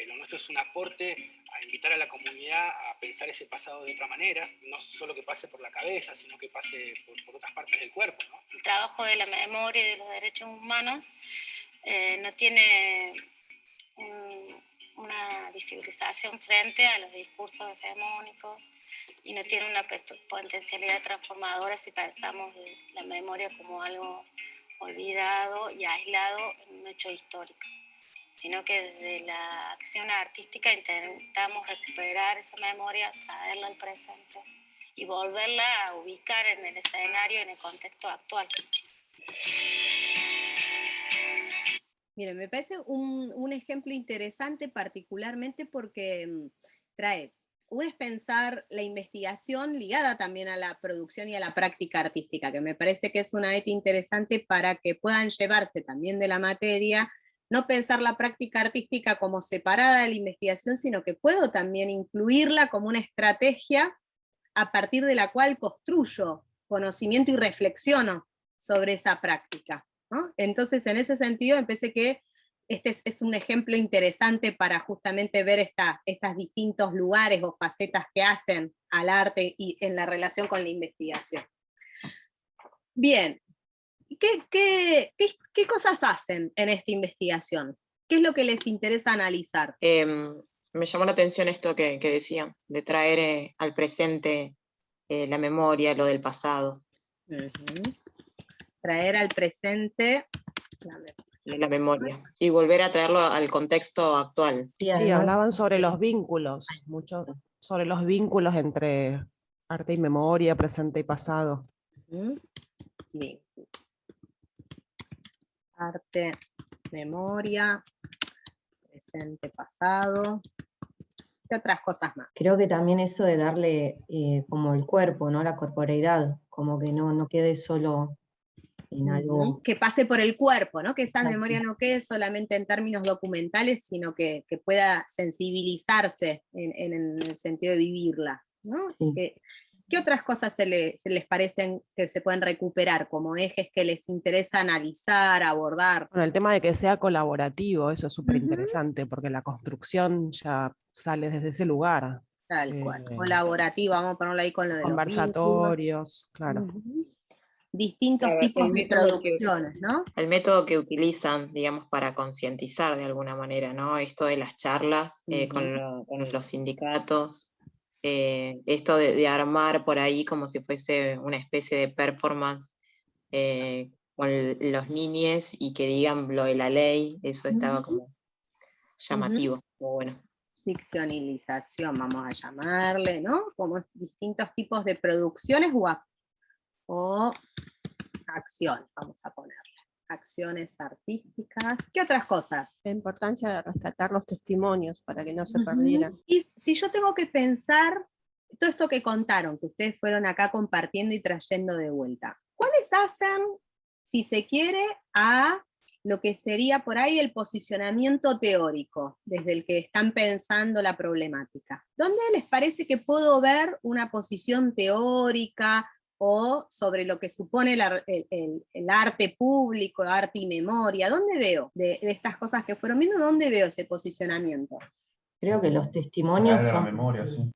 Lo nuestro es un aporte a invitar a la comunidad a pensar ese pasado de otra manera, no solo que pase por la cabeza, sino que pase por otras partes del cuerpo, ¿no? El trabajo de la memoria y de los derechos humanos no tiene una visibilización frente a los discursos hegemónicos y no tiene una potencialidad transformadora si pensamos de la memoria como algo olvidado y aislado en un hecho histórico, sino que desde la acción artística intentamos recuperar esa memoria, traerla al presente y volverla a ubicar en el escenario, en el contexto actual. Miren, me parece un ejemplo interesante particularmente porque trae, uno es pensar la investigación ligada también a la producción y a la práctica artística, que me parece que es una ETA interesante para que puedan llevarse también de la materia, no pensar la práctica artística como separada de la investigación, sino que puedo también incluirla como una estrategia a partir de la cual construyo conocimiento y reflexiono sobre esa práctica, ¿no? Entonces, en ese sentido, me parece que este es un ejemplo interesante para justamente ver estos distintos lugares o facetas que hacen al arte y en la relación con la investigación. Bien, ¿qué cosas hacen en esta investigación? ¿Qué es lo que les interesa analizar? Me llamó la atención esto que decían, de traer al presente la memoria, lo del pasado. Traer al presente la memoria. Y volver a traerlo al contexto actual. Sí, hablaban sobre los vínculos, mucho sobre los vínculos entre arte y memoria, presente y pasado. Bien. Arte, memoria, presente, pasado. ¿Qué otras cosas más? Creo que también eso de darle como el cuerpo, ¿no? La corporeidad, como que no quede solo en algo... Que pase por el cuerpo, ¿no? Que esa memoria no quede solamente en términos documentales, sino que pueda sensibilizarse en el sentido de vivirla, ¿no? Sí. ¿Qué otras cosas se les parecen que se pueden recuperar como ejes que les interesa analizar, abordar? Bueno, el tema de que sea colaborativo, eso es súper interesante, porque la construcción ya sale desde ese lugar. Tal cual, colaborativa, vamos a ponerlo ahí con lo de conversatorios, claro. Distintos tipos de producciones, ¿no? El método que utilizan, digamos, para concientizar de alguna manera, ¿no? Esto de las charlas con los sindicatos, esto de armar por ahí como si fuese una especie de performance con los niñes y que digan lo de la ley, eso estaba como llamativo, muy bueno. Ficcionalización, vamos a llamarle, ¿no? Como distintos tipos de producciones o acciones, vamos a ponerle. Acciones artísticas. ¿Qué otras cosas? La importancia de rescatar los testimonios para que no se perdieran. Y si yo tengo que pensar todo esto que contaron, que ustedes fueron acá compartiendo y trayendo de vuelta, ¿cuáles hacen si se quiere, a lo que sería por ahí el posicionamiento teórico, desde el que están pensando la problemática. ¿Dónde les parece que puedo ver una posición teórica o sobre lo que supone el arte público, arte y memoria? ¿Dónde veo de estas cosas que fueron viendo, dónde veo ese posicionamiento? Creo que los testimonios De la son... memoria, sí.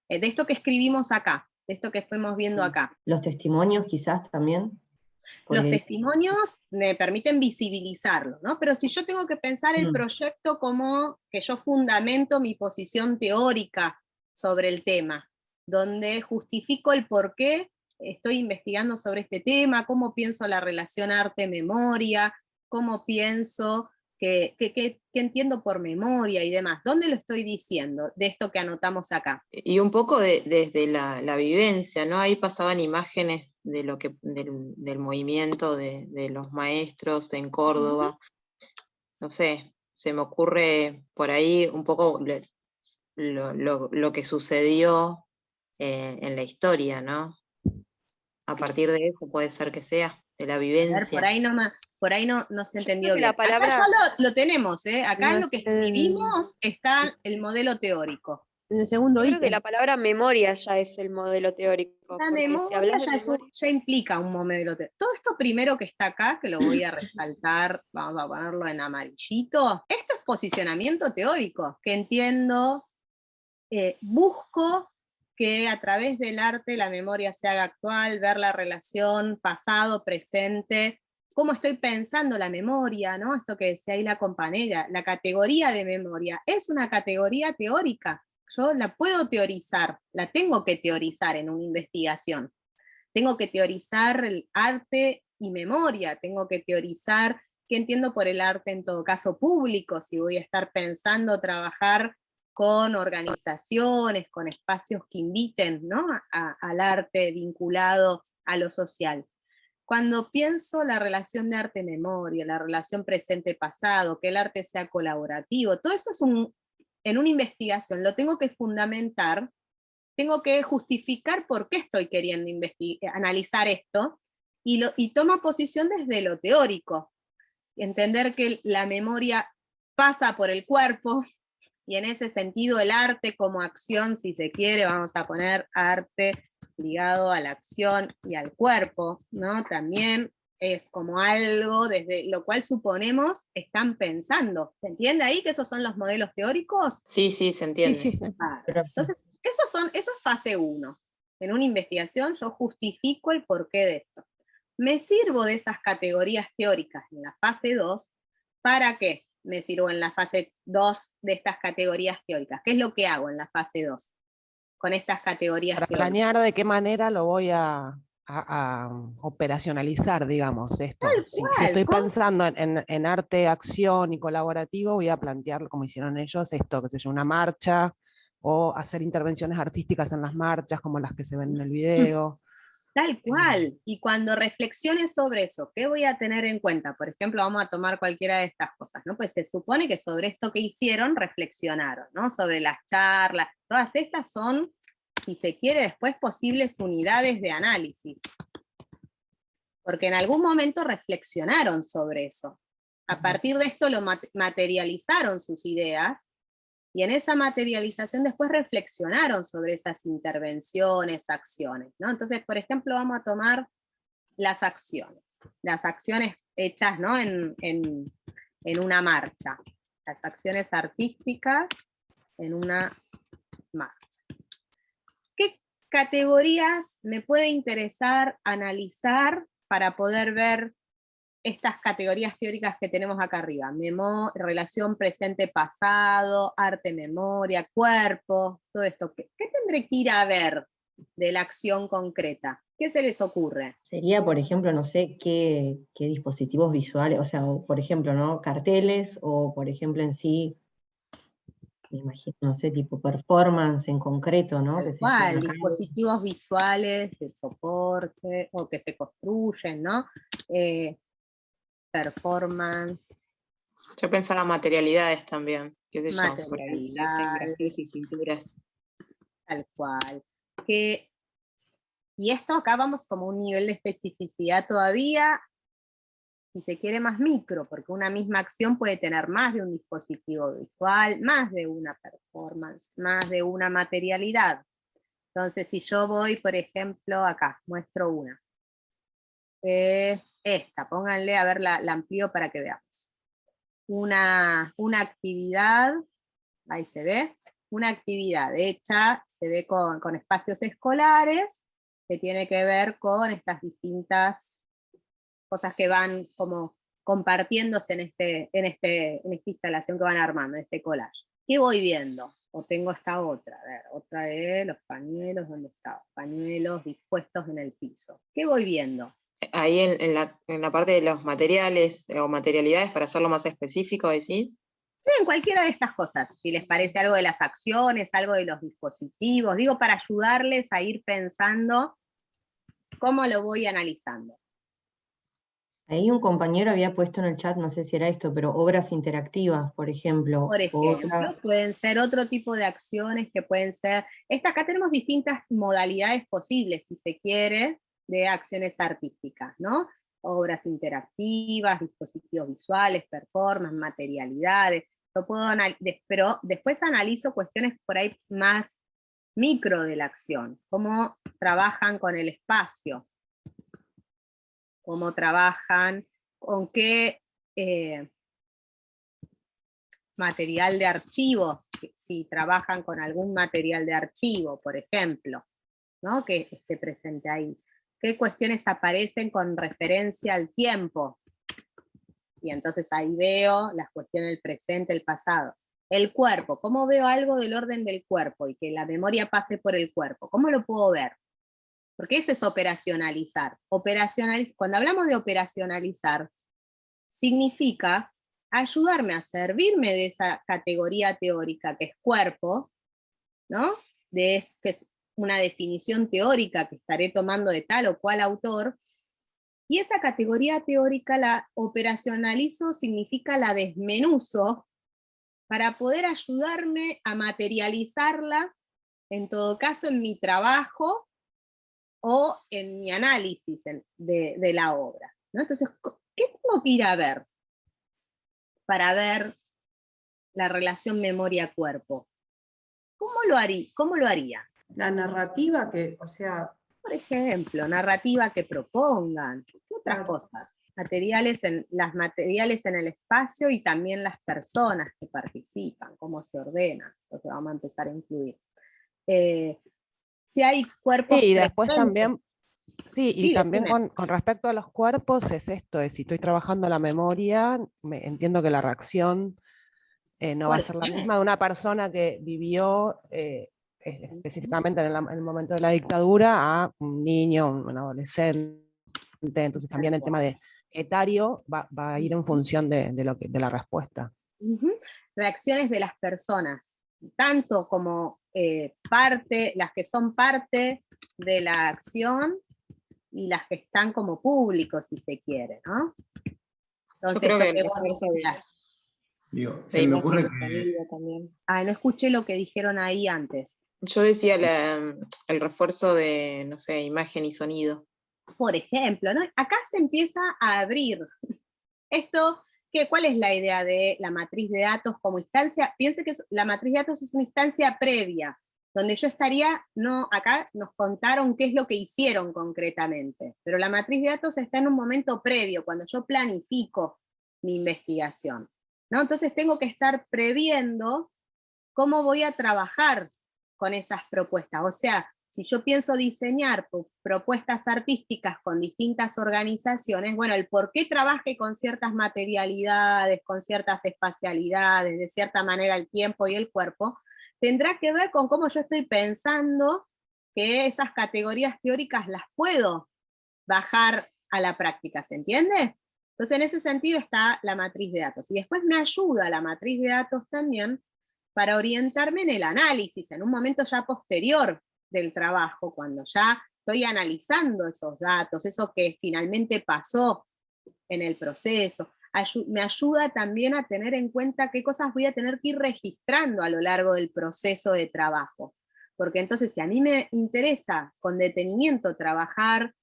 De esto que escribimos acá, de esto que fuimos viendo acá. Los testimonios quizás también. Los testimonios me permiten visibilizarlo, ¿no? Pero si yo tengo que pensar el proyecto como que yo fundamento mi posición teórica sobre el tema, donde justifico el por qué estoy investigando sobre este tema, cómo pienso la relación arte-memoria, cómo pienso que entiendo por memoria y demás. ¿Dónde lo estoy diciendo de esto que anotamos acá? Y un poco desde la vivencia, ¿no? Ahí pasaban imágenes de lo que, del movimiento de los maestros en Córdoba. No sé, se me ocurre por ahí un poco lo que sucedió en la historia, ¿no? A partir de eso puede ser que sea, de la vivencia. A ver, por ahí no se entendió bien. la palabra- Acá ya lo tenemos, ¿eh? Acá No en lo que escribimos está el modelo teórico. En el segundo creo que la palabra memoria ya es el modelo teórico. La porque si memoria hablas de ya, memoria, ya implica un modelo teórico. Todo esto primero que está acá, que lo voy a resaltar, vamos a ponerlo en amarillito, esto es posicionamiento teórico, que entiendo, busco que a través del arte la memoria se haga actual, ver la relación pasado-presente, cómo estoy pensando la memoria, ¿no? Esto que decía ahí la compañera, la categoría de memoria, es una categoría teórica. Yo la puedo teorizar, la tengo que teorizar en una investigación. Tengo que teorizar el arte y memoria, tengo que teorizar qué entiendo por el arte en todo caso público, si voy a estar pensando trabajar con organizaciones, con espacios que inviten, ¿no? al arte vinculado a lo social. Cuando pienso la relación de arte-memoria, la relación presente-pasado, que el arte sea colaborativo, todo eso es en una investigación, lo tengo que fundamentar, tengo que justificar por qué estoy queriendo analizar esto, y tomo posición desde lo teórico, entender que la memoria pasa por el cuerpo, y en ese sentido el arte como acción, si se quiere, vamos a poner arte ligado a la acción y al cuerpo, ¿no? También es como algo desde lo cual suponemos están pensando. ¿Se entiende ahí que esos son los modelos teóricos? Sí, se entiende. sí. Entonces, eso es fase 1. En una investigación yo justifico el porqué de esto. Me sirvo de esas categorías teóricas en la fase 2, ¿para qué? Me sirvo en la fase 2 de estas categorías teóricas. ¿Qué es lo que hago en la fase 2? Con estas categorías Para teóricas. planear de qué manera lo voy a operacionalizar, digamos, esto. Si estoy pensando en arte, acción y colaborativo, voy a plantearlo como hicieron ellos, esto, que se llama una marcha, o hacer intervenciones artísticas en las marchas, como las que se ven en el video. Tal cual, y cuando reflexiones sobre eso, ¿qué voy a tener en cuenta? Por ejemplo, vamos a tomar cualquiera de estas cosas, ¿no? Pues se supone que sobre esto que hicieron, reflexionaron, ¿no? Sobre las charlas, todas estas son, si se quiere, después posibles unidades de análisis. Porque en algún momento reflexionaron sobre eso. A partir de esto lo materializaron sus ideas, y en esa materialización después reflexionaron sobre esas intervenciones, acciones, ¿no? Entonces, por ejemplo, vamos a tomar las acciones hechas, ¿no? en una marcha, las acciones artísticas en una marcha. ¿Qué categorías me puede interesar analizar para poder ver estas categorías teóricas que tenemos acá arriba? Relación presente-pasado, arte-memoria, cuerpo, todo esto. ¿Qué tendré que ir a ver de la acción concreta? ¿Qué se les ocurre? Sería, por ejemplo, no sé, qué dispositivos visuales, o sea, por ejemplo, ¿no? Carteles, o por ejemplo en sí, me imagino, no sé, tipo performance en concreto, ¿no? Que se llevan a cabo. Dispositivos visuales de soporte, o que se construyen, ¿no? Performance. Yo pensaba materialidades también, qué sé yo, por ahí, Materialidades. grafitis, pinturas. Tal cual. Y esto acá vamos como un nivel de especificidad todavía, si se quiere, más micro, porque una misma acción puede tener más de un dispositivo visual, más de una performance, más de una materialidad. Entonces, si yo voy, por ejemplo, acá, muestro una. Esta, pónganle, a ver, la amplío para que veamos. Una actividad, ahí se ve, una actividad hecha, se ve con espacios escolares, que tiene que ver con estas distintas cosas que van como compartiéndose en esta instalación que van armando, en este collage. ¿Qué voy viendo? O tengo esta otra, a ver, otra de los pañuelos, ¿dónde está? Pañuelos dispuestos en el piso. ¿Qué voy viendo? Ahí en la parte de los materiales o materialidades, para hacerlo más específico, decís. Sí, en cualquiera de estas cosas, si les parece algo de las acciones, algo de los dispositivos, digo, para ayudarles a ir pensando cómo lo voy analizando. Ahí un compañero había puesto en el chat, no sé si era esto, pero obras interactivas, por ejemplo. Por ejemplo, pueden ser otro tipo de acciones que pueden ser... Acá tenemos distintas modalidades posibles, si se quiere, de acciones artísticas, ¿no? Obras interactivas, dispositivos visuales, performance, materialidades. Pero después analizo cuestiones por ahí más micro de la acción, cómo trabajan con el espacio, cómo trabajan, con qué material de archivo, si trabajan con algún material de archivo, por ejemplo, ¿no? Que esté presente ahí. ¿Qué cuestiones aparecen con referencia al tiempo? Y entonces ahí veo las cuestiones del presente, el pasado. El cuerpo, ¿cómo veo algo del orden del cuerpo y que la memoria pase por el cuerpo? ¿Cómo lo puedo ver? Porque eso es operacionalizar. Cuando hablamos de operacionalizar, significa ayudarme a servirme de esa categoría teórica que es cuerpo, ¿no? Que es una definición teórica que estaré tomando de tal o cual autor, y esa categoría teórica la operacionalizo, significa la desmenuzo, para poder ayudarme a materializarla, en todo caso en mi trabajo, o en mi análisis de la obra, ¿no? Entonces, ¿qué tengo que ir a ver para ver la relación memoria-cuerpo? ¿Cómo lo haría? La narrativa que, o sea... Por ejemplo, narrativa que propongan, ¿qué otras cosas? Las materiales en el espacio y también las personas que participan, cómo se ordenan, lo que vamos a empezar a incluir. Si hay cuerpos sí, y después presentes. también, y también con respecto a los cuerpos es esto, si estoy trabajando la memoria, entiendo que la reacción no va a ser la misma de una persona que vivió específicamente en el momento de la dictadura a un niño, un adolescente, entonces también el tema de etario va a ir en función de la respuesta. Reacciones de las personas, tanto como las que son parte de la acción y las que están como públicos, si se quiere, ¿no? Entonces, Yo creo que se me ocurre que... no escuché lo que dijeron ahí antes. Yo decía el refuerzo de, no sé, imagen y sonido. Por ejemplo, ¿no? Acá se empieza a abrir esto. ¿Cuál es la idea de la matriz de datos como instancia? Piense que la matriz de datos es una instancia previa, donde yo estaría, acá nos contaron qué es lo que hicieron concretamente, pero la matriz de datos está en un momento previo, cuando yo planifico mi investigación, ¿no? Entonces tengo que estar previendo cómo voy a trabajar con esas propuestas. O sea, si yo pienso diseñar propuestas artísticas con distintas organizaciones, bueno, el por qué trabaje con ciertas materialidades, con ciertas espacialidades, de cierta manera el tiempo y el cuerpo, tendrá que ver con cómo yo estoy pensando que esas categorías teóricas las puedo bajar a la práctica, ¿se entiende? Entonces, en ese sentido está la matriz de datos. Y después me ayuda la matriz de datos también para orientarme en el análisis, en un momento ya posterior del trabajo, cuando ya estoy analizando esos datos, eso que finalmente pasó en el proceso. Me ayuda también a tener en cuenta qué cosas voy a tener que ir registrando a lo largo del proceso de trabajo. Porque entonces, si a mí me interesa con detenimiento trabajar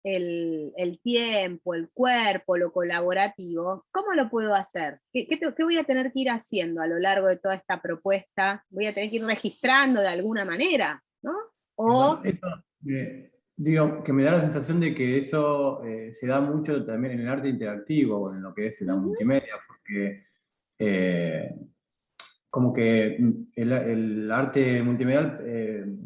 el tiempo, el cuerpo, lo colaborativo, ¿cómo lo puedo hacer? ¿Qué voy a tener que ir haciendo a lo largo de toda esta propuesta? ¿Voy a tener que ir registrando de alguna manera, ¿no? O... Eso, digo, que me da la sensación de que eso se da mucho también en el arte interactivo, o en lo que es la multimedia, porque como que el arte multimedial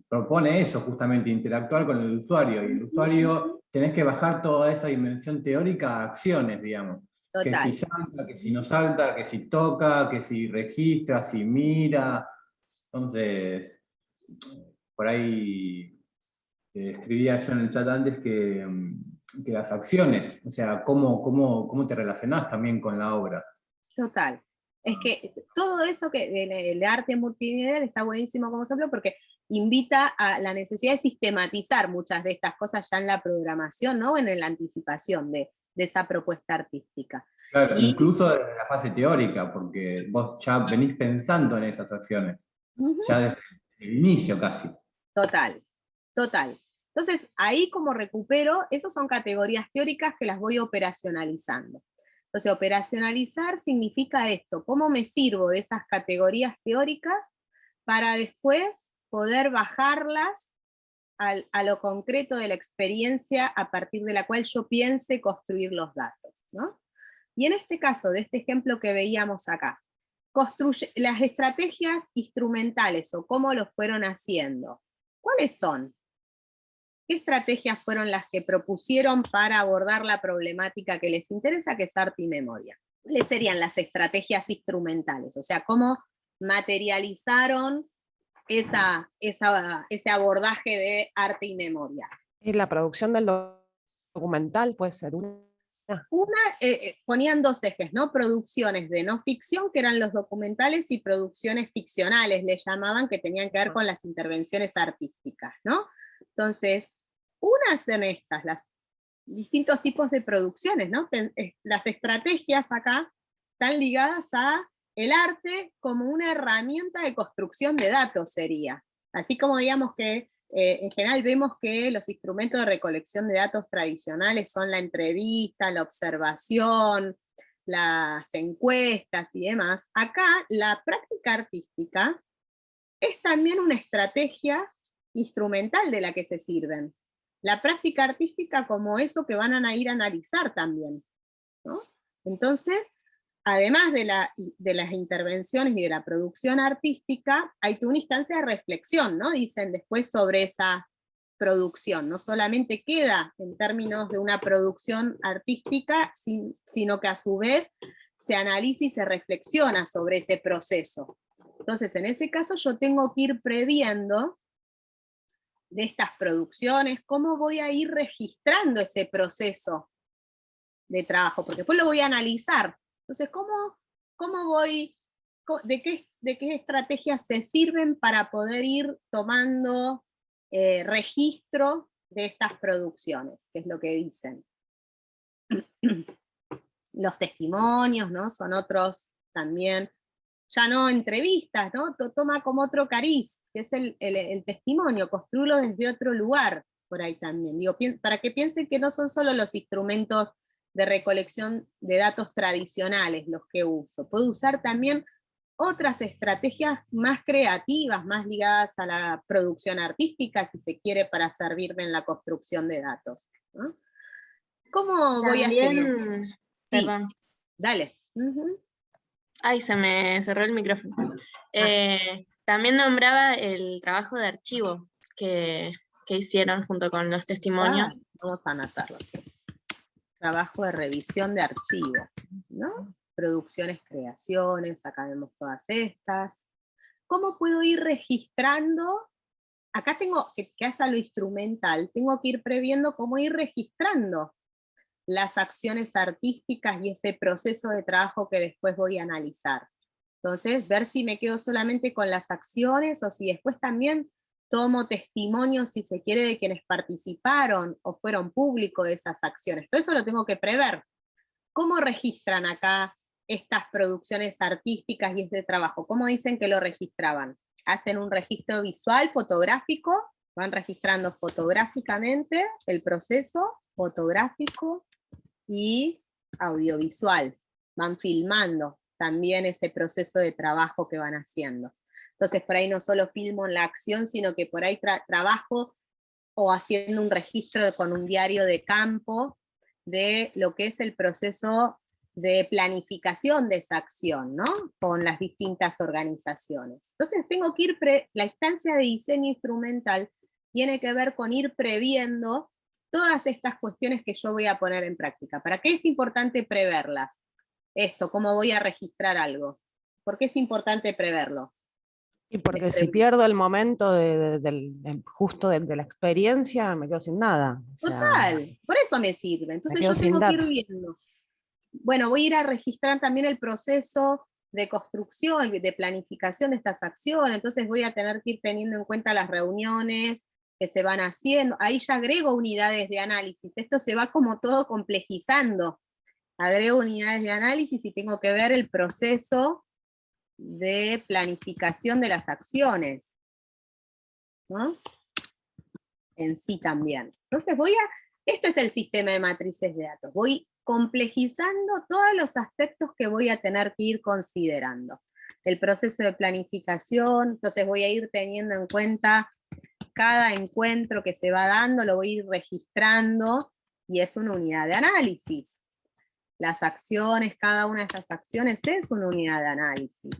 propone eso, justamente, interactuar con el usuario, y el usuario tenés que bajar toda esa dimensión teórica a acciones, digamos. Total. Que si salta, que si no salta, que si toca, que si registra, si mira. Entonces, por ahí escribía yo en el chat antes que las acciones, o sea, cómo te relacionás también con la obra. Total. Es que todo eso que el arte multimedial está buenísimo como ejemplo porque invita a la necesidad de sistematizar muchas de estas cosas ya en la programación, ¿no? En la anticipación de esa propuesta artística. Claro, incluso en la fase teórica, porque vos ya venís pensando en esas acciones, ya desde el inicio casi. Total, total. Entonces, ahí como recupero, esas son categorías teóricas que las voy operacionalizando. Entonces, operacionalizar significa esto, cómo me sirvo de esas categorías teóricas para después poder bajarlas a lo concreto de la experiencia a partir de la cual yo piense construir los datos, ¿no? Y en este caso, de este ejemplo que veíamos acá, las estrategias instrumentales o cómo lo fueron haciendo, ¿cuáles son? ¿Qué estrategias fueron las que propusieron para abordar la problemática que les interesa, que es arte y memoria? ¿Cuáles serían las estrategias instrumentales? O sea, ¿cómo materializaron ese abordaje de arte y memoria? Y la producción del documental puede ser una. Ponían dos ejes, ¿no? Producciones de no ficción, que eran los documentales, y producciones ficcionales, le llamaban, que tenían que ver con las intervenciones artísticas, ¿no? Entonces, unas son estas, las distintos tipos de producciones, ¿no? Las estrategias acá están ligadas a el arte como una herramienta de construcción de datos sería. Así como digamos que en general vemos que los instrumentos de recolección de datos tradicionales son la entrevista, la observación, las encuestas y demás. Acá la práctica artística es también una estrategia instrumental de la que se sirven. La práctica artística como eso que van a ir a analizar también, ¿no? Entonces, además de las intervenciones y de la producción artística, hay una instancia de reflexión, ¿no? Dicen después sobre esa producción. No solamente queda en términos de una producción artística, sino que a su vez se analiza y se reflexiona sobre ese proceso. Entonces, en ese caso yo tengo que ir previendo de estas producciones, cómo voy a ir registrando ese proceso de trabajo, porque después lo voy a analizar. Entonces, de qué estrategias se sirven para poder ir tomando registro de estas producciones? Que es lo que dicen. Los testimonios, ¿no? Son otros también, ya no entrevistas, ¿no? Toma como otro cariz, que es el testimonio, construirlo desde otro lugar, por ahí también. Digo, para que piensen que no son solo los instrumentos de recolección de datos tradicionales los que uso. Puedo usar también otras estrategias más creativas, más ligadas a la producción artística, si se quiere, para servirme en la construcción de datos, ¿no? ¿Cómo voy a hacer? Sí, perdón. Dale. Ay, se me cerró el micrófono. También nombraba el trabajo de archivo que hicieron junto con los testimonios. Vamos a anotarlo, sí. Trabajo de revisión de archivo, ¿no? Producciones, creaciones, acá vemos todas estas. ¿Cómo puedo ir registrando? Acá tengo que hacer lo instrumental, tengo que ir previendo cómo ir registrando las acciones artísticas y ese proceso de trabajo que después voy a analizar. Entonces, ver si me quedo solamente con las acciones o si después también tomo testimonios, si se quiere, de quienes participaron o fueron públicos de esas acciones. Todo eso lo tengo que prever. ¿Cómo registran acá estas producciones artísticas y este trabajo? ¿Cómo dicen que lo registraban? ¿Hacen un registro visual, fotográfico, Van registrando fotográficamente el proceso fotográfico y audiovisual. Van filmando también ese proceso de trabajo que van haciendo. Entonces por ahí no solo filmo la acción, sino que por ahí trabajo o haciendo un registro con un diario de campo de lo que es el proceso de planificación de esa acción, ¿no? Con las distintas organizaciones. Entonces tengo que ir, la instancia de diseño instrumental tiene que ver con ir previendo todas estas cuestiones que yo voy a poner en práctica. ¿Para qué es importante preverlas? Esto, ¿cómo voy a registrar algo? ¿Por qué es importante preverlo? Y porque si pierdo el momento justo de la experiencia, me quedo sin nada. O sea, total, por eso me sirve. Entonces yo tengo que ir viendo. Bueno, voy a ir a registrar también el proceso de construcción, de planificación de estas acciones, entonces voy a tener que ir teniendo en cuenta las reuniones que se van haciendo. Ahí ya agrego unidades de análisis. Esto se va como todo complejizando. Agrego unidades de análisis y tengo que ver el proceso de planificación de las acciones, ¿no? En sí también. Entonces esto es el sistema de matrices de datos. Voy complejizando todos los aspectos que voy a tener que ir considerando. El proceso de planificación, entonces voy a ir teniendo en cuenta cada encuentro que se va dando, lo voy a ir registrando, y es una unidad de análisis. Las acciones, cada una de estas acciones es una unidad de análisis.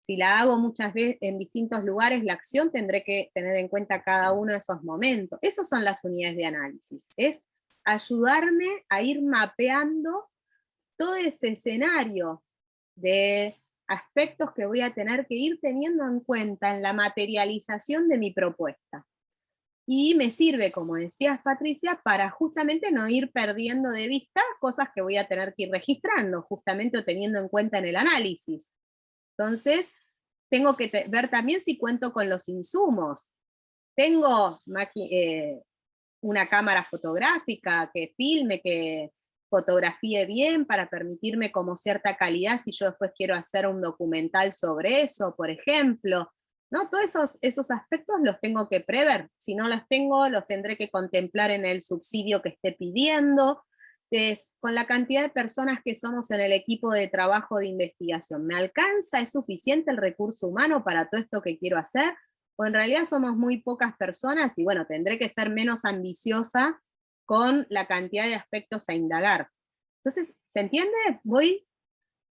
Si la hago muchas veces en distintos lugares, la acción tendré que tener en cuenta cada uno de esos momentos. Esas son las unidades de análisis. Es ayudarme a ir mapeando todo ese escenario de aspectos que voy a tener que ir teniendo en cuenta en la materialización de mi propuesta. Y me sirve, como decías Patricia, para justamente no ir perdiendo de vista cosas que voy a tener que ir registrando, justamente o teniendo en cuenta en el análisis. Entonces, tengo que ver también si cuento con los insumos. Tengo una cámara fotográfica que filme, que fotografíe bien para permitirme como cierta calidad si yo después quiero hacer un documental sobre eso, por ejemplo. ¿No? Todos esos aspectos los tengo que prever. Si no los tengo, los tendré que contemplar en el subsidio que esté pidiendo. Con la cantidad de personas que somos en el equipo de trabajo de investigación, ¿me alcanza? ¿Es suficiente el recurso humano para todo esto que quiero hacer? ¿O en realidad somos muy pocas personas y bueno, tendré que ser menos ambiciosa con la cantidad de aspectos a indagar? Entonces, ¿se entiende?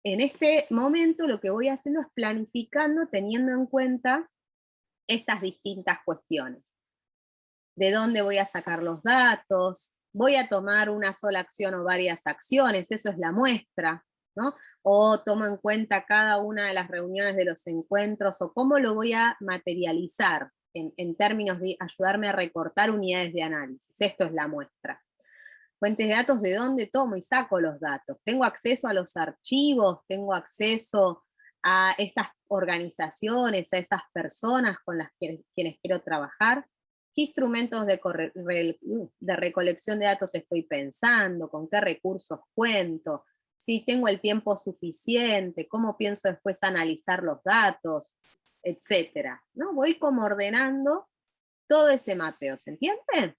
En este momento lo que voy haciendo es planificando teniendo en cuenta estas distintas cuestiones. ¿De dónde voy a sacar los datos? ¿Voy a tomar una sola acción o varias acciones? Eso es la muestra, ¿no? O tomo en cuenta cada una de las reuniones de los encuentros, o cómo lo voy a materializar en términos de ayudarme a recortar unidades de análisis. Esto es la muestra. Fuentes de datos, ¿de dónde tomo y saco los datos? ¿Tengo acceso a los archivos? ¿Tengo acceso a estas organizaciones, a esas personas con las quienes quiero trabajar? ¿Qué instrumentos de recolección de datos estoy pensando? ¿Con qué recursos cuento? Si tengo el tiempo suficiente, ¿cómo pienso después analizar los datos? Etcétera, ¿no? Voy como ordenando todo ese mapeo, ¿se entiende?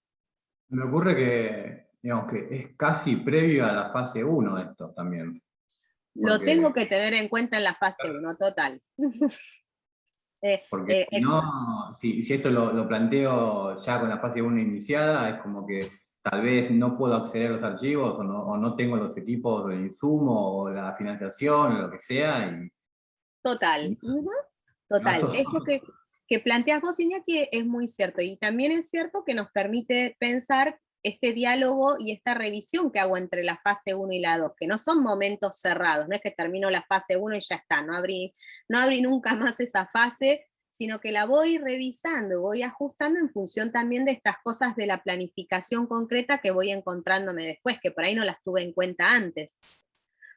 Me ocurre que, digamos, que es casi previo a la fase 1 esto también. Lo tengo que tener en cuenta en la fase 1, total. Porque si no, si esto lo planteo ya con la fase 1 iniciada, es como que tal vez no puedo acceder a los archivos, o no tengo los equipos de insumo, o la financiación, o lo que sea. Total, total. Eso que planteas vos, Iñaki, es muy cierto. Y también es cierto que nos permite pensar este diálogo y esta revisión que hago entre la fase 1 y la 2, que no son momentos cerrados, no es que termino la fase 1 y ya está, no abrí nunca más esa fase, sino que la voy revisando, voy ajustando en función también de estas cosas de la planificación concreta que voy encontrándome después, que por ahí no las tuve en cuenta antes.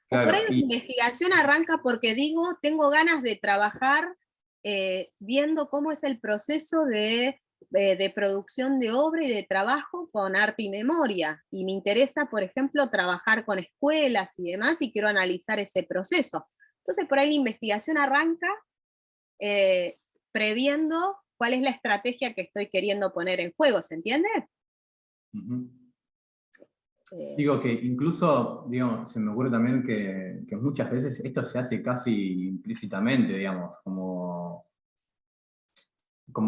Claro, por ahí la investigación arranca porque digo, tengo ganas de trabajar viendo cómo es el proceso de producción de obra y de trabajo con arte y memoria, y me interesa, por ejemplo, trabajar con escuelas y demás, y quiero analizar ese proceso. Entonces por ahí la investigación arranca previendo cuál es la estrategia que estoy queriendo poner en juego, ¿se entiende? Ujú. Digo que incluso, digo, se me ocurre también que muchas veces esto se hace casi implícitamente, digamos, como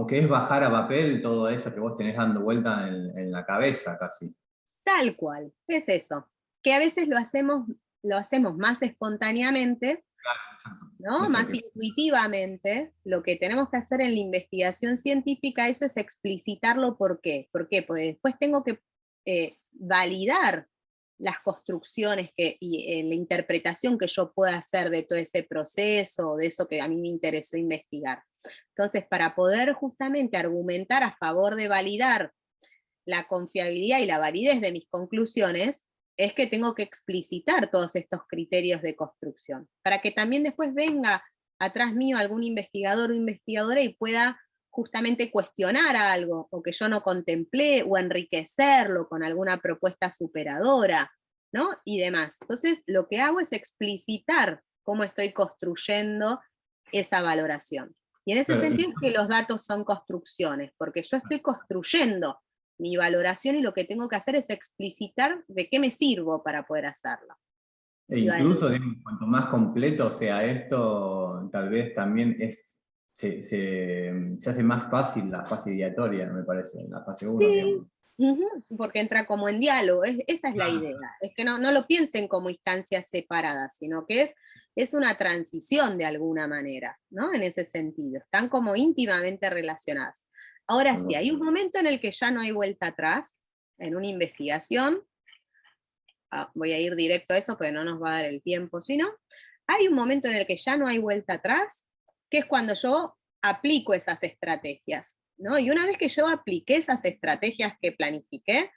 que es bajar a papel todo eso que vos tenés dando vuelta en la cabeza casi. Tal cual, es eso. Que a veces lo hacemos más espontáneamente, ¿no? Eso Más que- intuitivamente. Lo que tenemos que hacer en la investigación científica, eso es explicitarlo. ¿Por qué? ¿Por qué? Porque después tengo que validar las construcciones y la interpretación que yo pueda hacer de todo ese proceso, de eso que a mí me interesó investigar. Entonces, para poder justamente argumentar a favor de validar la confiabilidad y la validez de mis conclusiones, es que tengo que explicitar todos estos criterios de construcción, para que también después venga atrás mío algún investigador o investigadora y pueda justamente cuestionar algo, o que yo no contemplé, o enriquecerlo con alguna propuesta superadora, ¿no? Y demás. Entonces, lo que hago es explicitar cómo estoy construyendo esa valoración. Y en ese Claro, sentido es que los datos son construcciones, porque yo estoy construyendo mi valoración y lo que tengo que hacer es explicitar de qué me sirvo para poder hacerlo. E incluso, digamos, cuanto más completo sea esto, tal vez también se hace más fácil la fase ideatoria, me parece, la fase 1, digamos. Porque entra como en diálogo, esa es la idea, es que no lo piensen como instancias separadas, sino que es una transición de alguna manera, ¿no? En ese sentido, están como íntimamente relacionadas. Ahora sí, hay un momento en el que ya no hay vuelta atrás, en una investigación, voy a ir directo a eso, porque no nos va a dar el tiempo, sino, hay un momento en el que ya no hay vuelta atrás, que es cuando yo aplico esas estrategias, ¿no? Y una vez que yo apliqué esas estrategias que planifiqué,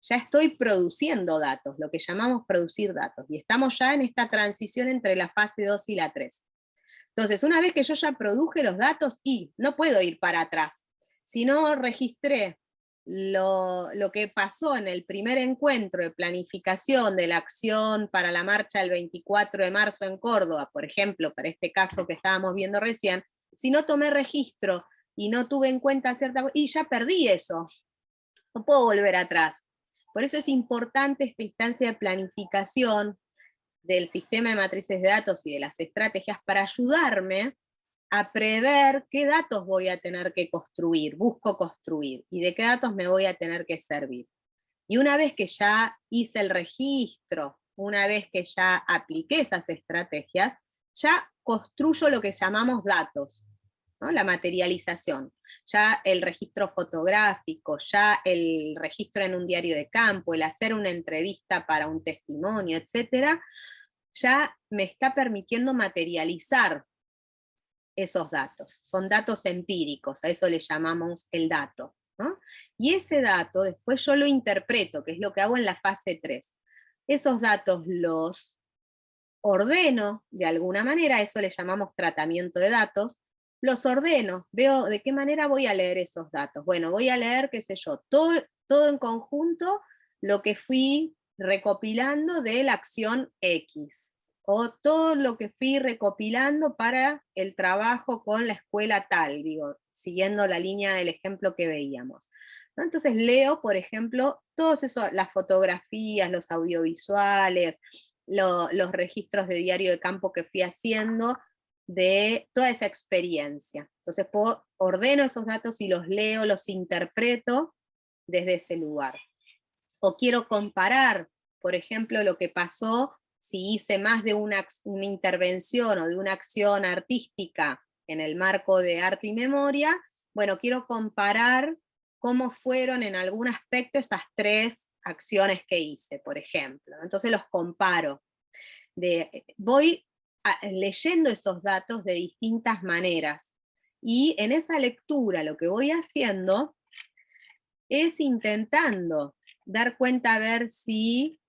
ya estoy produciendo datos, lo que llamamos producir datos, y estamos ya en esta transición entre la fase 2 y la 3. Entonces, una vez que yo ya produje los datos, y no puedo ir para atrás, si no registré lo que pasó en el primer encuentro de planificación de la acción para la marcha del 24 de marzo en Córdoba, por ejemplo, para este caso que estábamos viendo recién, si no tomé registro y no tuve en cuenta cierta cosa, y ya perdí eso, no puedo volver atrás. Por eso es importante esta instancia de planificación del sistema de matrices de datos y de las estrategias para ayudarme a prever qué datos voy a tener que construir, busco construir, y de qué datos me voy a tener que servir. Y una vez que ya hice el registro, una vez que ya apliqué esas estrategias, ya construyo lo que llamamos datos, ¿no? La materialización, ya el registro fotográfico, ya el registro en un diario de campo, el hacer una entrevista para un testimonio, etcétera, ya me está permitiendo materializar esos datos. Son datos empíricos, a eso le llamamos el dato, ¿no? Y ese dato después yo lo interpreto, que es lo que hago en la fase 3. Esos datos los ordeno de alguna manera, eso le llamamos tratamiento de datos, los ordeno, veo de qué manera voy a leer esos datos. Bueno, voy a leer, qué sé yo, todo en conjunto, lo que fui recopilando de la acción X, o todo lo que fui recopilando para el trabajo con la escuela tal, digo, siguiendo la línea del ejemplo que veíamos, ¿no? Entonces leo, por ejemplo, todos esos, las fotografías, los audiovisuales, los registros de diario de campo que fui haciendo, de toda esa experiencia. Entonces ordeno esos datos y los leo, los interpreto desde ese lugar. O quiero comparar, por ejemplo, lo que pasó si hice más de una intervención o de una acción artística en el marco de arte y memoria. Bueno, quiero comparar cómo fueron en algún aspecto esas 3 acciones que hice, por ejemplo. Entonces los comparo. Voy leyendo esos datos de distintas maneras. Y en esa lectura lo que voy haciendo es intentando dar cuenta a ver si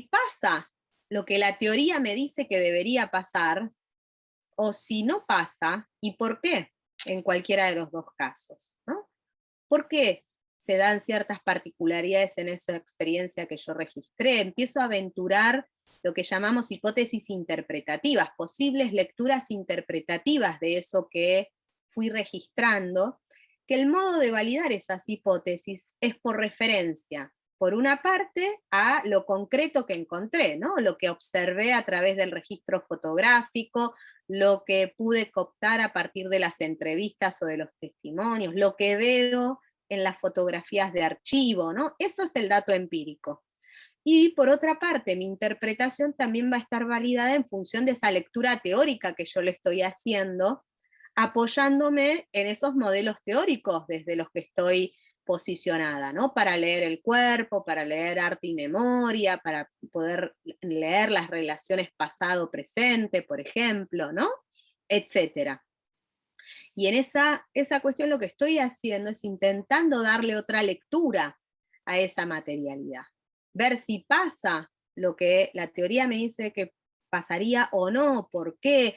pasa lo que la teoría me dice que debería pasar, o si no pasa, y por qué, en cualquiera de los 2 casos, ¿no? ¿Por qué se dan ciertas particularidades en esa experiencia que yo registré? Empiezo a aventurar lo que llamamos hipótesis interpretativas, posibles lecturas interpretativas de eso que fui registrando, que el modo de validar esas hipótesis es por referencia, por una parte, a lo concreto que encontré, ¿no? Lo que observé a través del registro fotográfico, lo que pude cooptar a partir de las entrevistas o de los testimonios, lo que veo en las fotografías de archivo, ¿no? Eso es el dato empírico. Y por otra parte, mi interpretación también va a estar validada en función de esa lectura teórica que yo le estoy haciendo, apoyándome en esos modelos teóricos desde los que estoy posicionada, ¿no? Para leer el cuerpo, para leer arte y memoria, para poder leer las relaciones pasado-presente, por ejemplo, ¿no? Etcétera. Y en esa cuestión lo que estoy haciendo es intentando darle otra lectura a esa materialidad. Ver si pasa lo que la teoría me dice que pasaría o no, por qué,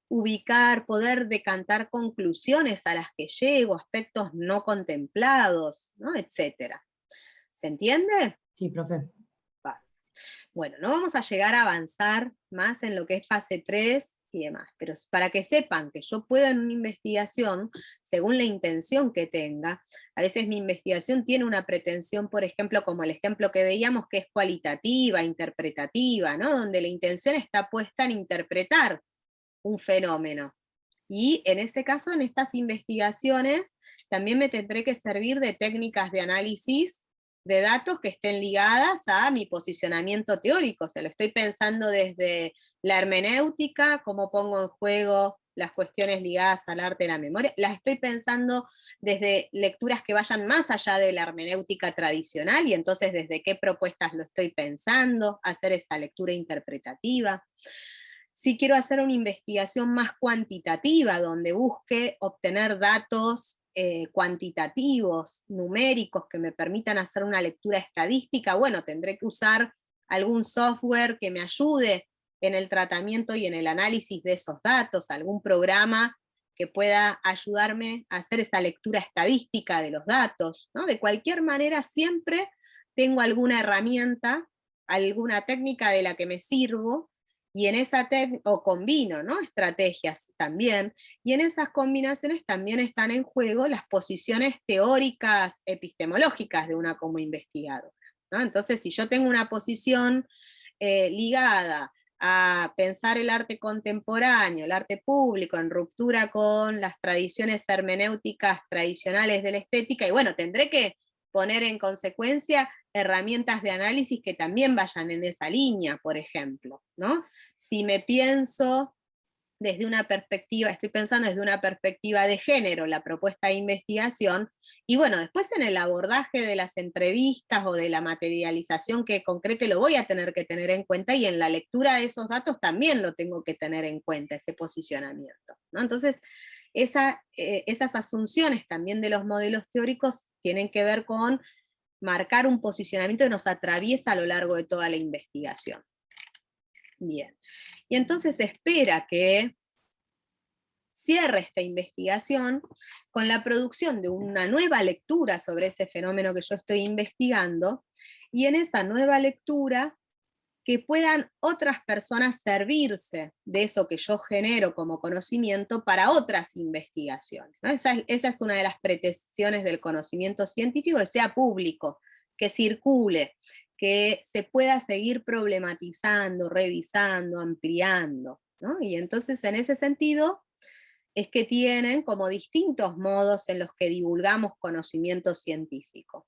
ubicar, poder decantar conclusiones a las que llego, aspectos no contemplados, ¿no? Etcétera. ¿Se entiende? Sí, profe. Vale. Bueno, no vamos a llegar a avanzar más en lo que es fase 3 y demás, pero para que sepan que yo puedo en una investigación, según la intención que tenga, a veces mi investigación tiene una pretensión, por ejemplo, como el ejemplo que veíamos, que es cualitativa, interpretativa, ¿no? Donde la intención está puesta en interpretar un fenómeno. Y en ese caso, en estas investigaciones, también me tendré que servir de técnicas de análisis de datos que estén ligadas a mi posicionamiento teórico. O sea, lo estoy pensando desde la hermenéutica, cómo pongo en juego las cuestiones ligadas al arte y la memoria. Las estoy pensando desde lecturas que vayan más allá de la hermenéutica tradicional, y entonces desde qué propuestas lo estoy pensando, hacer esa lectura interpretativa. Si quiero hacer una investigación más cuantitativa, donde busque obtener datos cuantitativos, numéricos, que me permitan hacer una lectura estadística, bueno, tendré que usar algún software que me ayude en el tratamiento y en el análisis de esos datos, algún programa que pueda ayudarme a hacer esa lectura estadística de los datos, ¿no? De cualquier manera, siempre tengo alguna herramienta, alguna técnica de la que me sirvo, y en esa o combino, ¿no? Estrategias también, y en esas combinaciones también están en juego las posiciones teóricas epistemológicas de una como investigadora, ¿no? Entonces, si yo tengo una posición ligada a pensar el arte contemporáneo, el arte público, en ruptura con las tradiciones hermenéuticas tradicionales de la estética, y bueno, tendré que poner en consecuencia herramientas de análisis que también vayan en esa línea, por ejemplo, ¿no? Si me pienso desde una perspectiva, estoy pensando desde una perspectiva de género, la propuesta de investigación, y bueno, después en el abordaje de las entrevistas o de la materialización que concrete lo voy a tener que tener en cuenta, y en la lectura de esos datos también lo tengo que tener en cuenta, ese posicionamiento, ¿no? Entonces, esas asunciones también de los modelos teóricos tienen que ver con marcar un posicionamiento que nos atraviesa a lo largo de toda la investigación. Bien, y entonces se espera que cierre esta investigación con la producción de una nueva lectura sobre ese fenómeno que yo estoy investigando, y en esa nueva lectura que puedan otras personas servirse de eso que yo genero como conocimiento para otras investigaciones, ¿no? Esa es una de las pretensiones del conocimiento científico, que sea público, que circule, que se pueda seguir problematizando, revisando, ampliando, ¿no? Y entonces en ese sentido es que tienen como distintos modos en los que divulgamos conocimiento científico.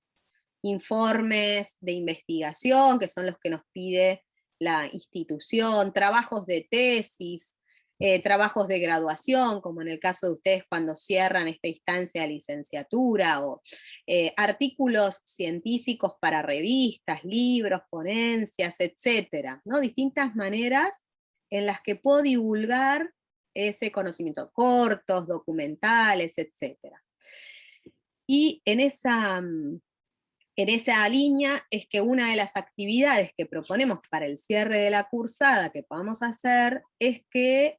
Informes de investigación, que son los que nos pide la institución, trabajos de tesis, trabajos de graduación, como en el caso de ustedes cuando cierran esta instancia de licenciatura, o artículos científicos para revistas, libros, ponencias, etcétera, ¿no? Distintas maneras en las que puedo divulgar ese conocimiento, cortos, documentales, etcétera. Y en esa línea es que una de las actividades que proponemos para el cierre de la cursada que podamos hacer es que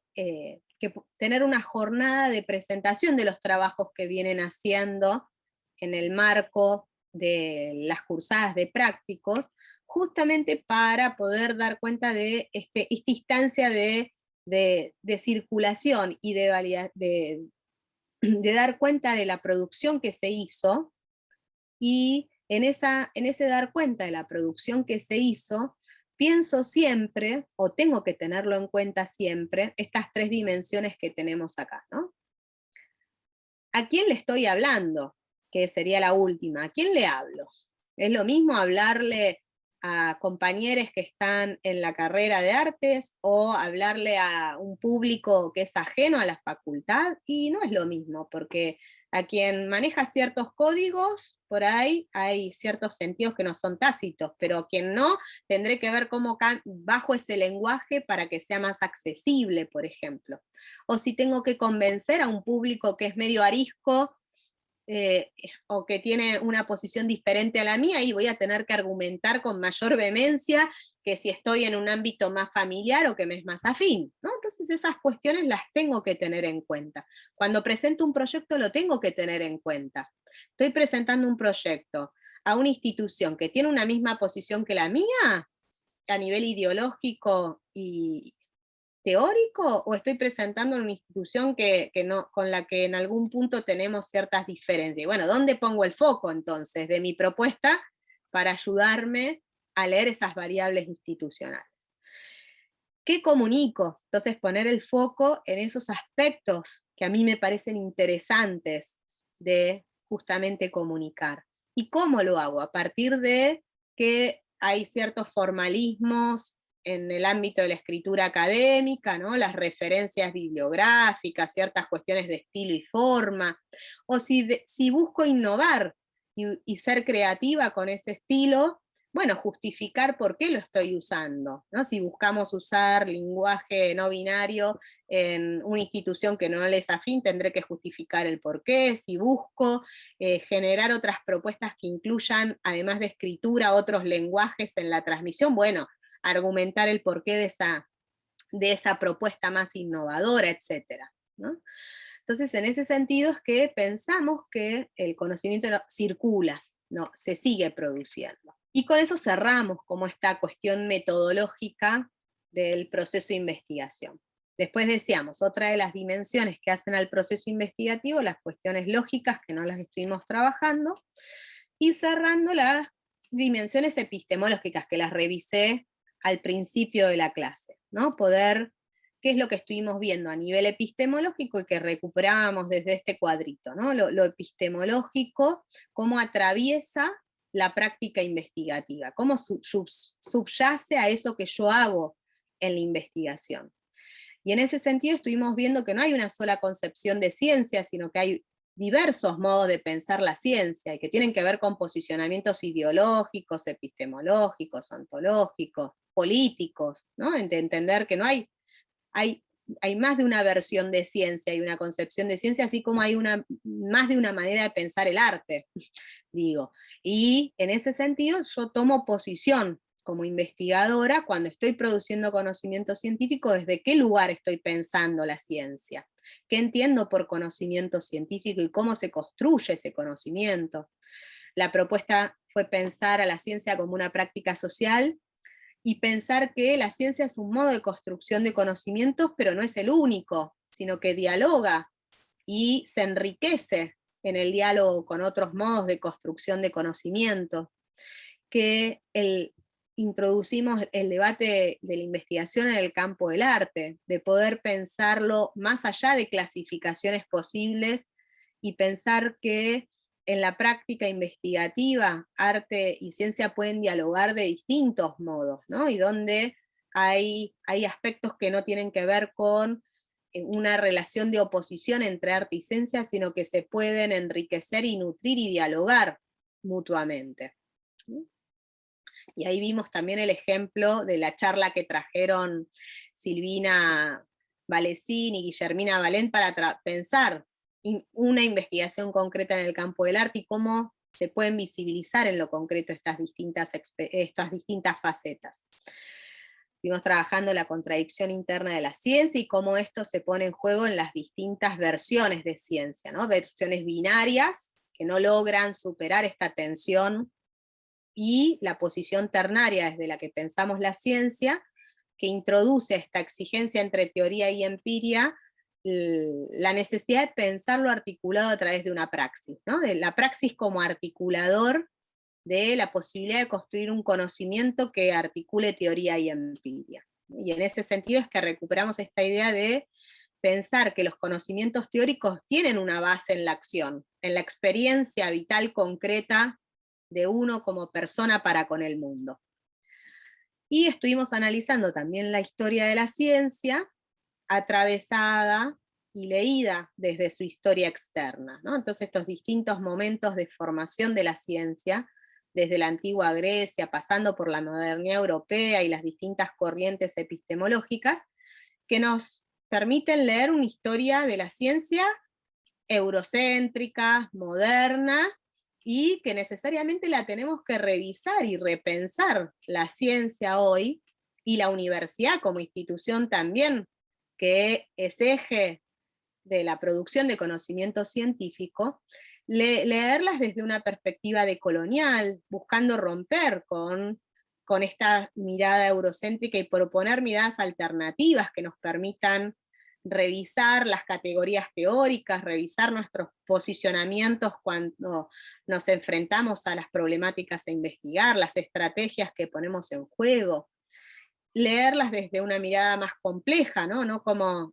tener una jornada de presentación de los trabajos que vienen haciendo en el marco de las cursadas de prácticos, justamente para poder dar cuenta de esta instancia de circulación y de de dar cuenta de la producción que se hizo, y en ese dar cuenta de la producción que se hizo, pienso siempre, o tengo que tenerlo en cuenta siempre, estas tres dimensiones que tenemos acá, ¿no? ¿A quién le estoy hablando? Que sería la última. ¿A quién le hablo? ¿Es lo mismo hablarle a compañeros que están en la carrera de artes o hablarle a un público que es ajeno a la facultad? Y no es lo mismo, porque a quien maneja ciertos códigos, por ahí hay ciertos sentidos que no son tácitos, pero a quien no, tendré que ver cómo bajo ese lenguaje para que sea más accesible, por ejemplo. O si tengo que convencer a un público que es medio arisco, o que tiene una posición diferente a la mía, y voy a tener que argumentar con mayor vehemencia que si estoy en un ámbito más familiar o que me es más afín, ¿no? Entonces esas cuestiones las tengo que tener en cuenta. Cuando presento un proyecto lo tengo que tener en cuenta. Estoy presentando un proyecto a una institución que tiene una misma posición que la mía, a nivel ideológico y teórico, o estoy presentando una institución con la que en algún punto tenemos ciertas diferencias. Y bueno, ¿dónde pongo el foco entonces de mi propuesta para ayudarme a leer esas variables institucionales? ¿Qué comunico? Entonces poner el foco en esos aspectos que a mí me parecen interesantes de justamente comunicar. ¿Y cómo lo hago? A partir de que hay ciertos formalismos en el ámbito de la escritura académica, ¿no? Las referencias bibliográficas, ciertas cuestiones de estilo y forma, o si busco innovar y ser creativa con ese estilo, bueno, justificar por qué lo estoy usando, ¿no? Si buscamos usar lenguaje no binario en una institución que no les afín, tendré que justificar el por qué. Si busco generar otras propuestas que incluyan, además de escritura, otros lenguajes en la transmisión, bueno, argumentar el porqué de esa propuesta más innovadora, etc., ¿no? Entonces, en ese sentido es que pensamos que el conocimiento circula, no, se sigue produciendo. Y con eso cerramos como esta cuestión metodológica del proceso de investigación. Después decíamos, otra de las dimensiones que hacen al proceso investigativo, las cuestiones lógicas, que no las estuvimos trabajando, y cerrando las dimensiones epistemológicas, que las revisé al principio de la clase, ¿no? Poder, qué es lo que estuvimos viendo a nivel epistemológico y que recuperábamos desde este cuadrito, ¿no? Lo epistemológico, cómo atraviesa la práctica investigativa, cómo subyace a eso que yo hago en la investigación. Y en ese sentido estuvimos viendo que no hay una sola concepción de ciencia, sino que hay diversos modos de pensar la ciencia, y que tienen que ver con posicionamientos ideológicos, epistemológicos, ontológicos, políticos, ¿no? De entender que no hay más de una versión de ciencia y una concepción de ciencia, así como hay más de una manera de pensar el arte, digo. Y en ese sentido yo tomo posición como investigadora cuando estoy produciendo conocimiento científico, desde qué lugar estoy pensando la ciencia, qué entiendo por conocimiento científico y cómo se construye ese conocimiento. La propuesta fue pensar a la ciencia como una práctica social, y pensar que la ciencia es un modo de construcción de conocimientos, pero no es el único, sino que dialoga y se enriquece en el diálogo con otros modos de construcción de conocimiento, que introducimos el debate de la investigación en el campo del arte, de poder pensarlo más allá de clasificaciones posibles, y pensar que en la práctica investigativa, arte y ciencia pueden dialogar de distintos modos, ¿no? Y donde hay aspectos que no tienen que ver con una relación de oposición entre arte y ciencia, sino que se pueden enriquecer y nutrir y dialogar mutuamente. Y ahí vimos también el ejemplo de la charla que trajeron Silvina Valecín y Guillermina Valent para pensar una investigación concreta en el campo del arte y cómo se pueden visibilizar en lo concreto estas distintas facetas. Estuvimos trabajando la contradicción interna de la ciencia y cómo esto se pone en juego en las distintas versiones de ciencia, ¿no? Versiones binarias que no logran superar esta tensión, y la posición ternaria desde la que pensamos la ciencia, que introduce esta exigencia entre teoría y empiria, la necesidad de pensarlo articulado a través de una praxis, ¿no? De la praxis como articulador de la posibilidad de construir un conocimiento que articule teoría y empiria. Y en ese sentido es que recuperamos esta idea de pensar que los conocimientos teóricos tienen una base en la acción, en la experiencia vital concreta de uno como persona para con el mundo. Y estuvimos analizando también la historia de la ciencia, atravesada y leída desde su historia externa, ¿no? Entonces estos distintos momentos de formación de la ciencia, desde la antigua Grecia, pasando por la modernidad europea y las distintas corrientes epistemológicas, que nos permiten leer una historia de la ciencia eurocéntrica, moderna, y que necesariamente la tenemos que revisar y repensar la ciencia hoy, y la universidad como institución también, que es eje de la producción de conocimiento científico, leerlas desde una perspectiva decolonial, buscando romper con esta mirada eurocéntrica y proponer miradas alternativas que nos permitan revisar las categorías teóricas, revisar nuestros posicionamientos cuando nos enfrentamos a las problemáticas a investigar, las estrategias que ponemos en juego, leerlas desde una mirada más compleja, no como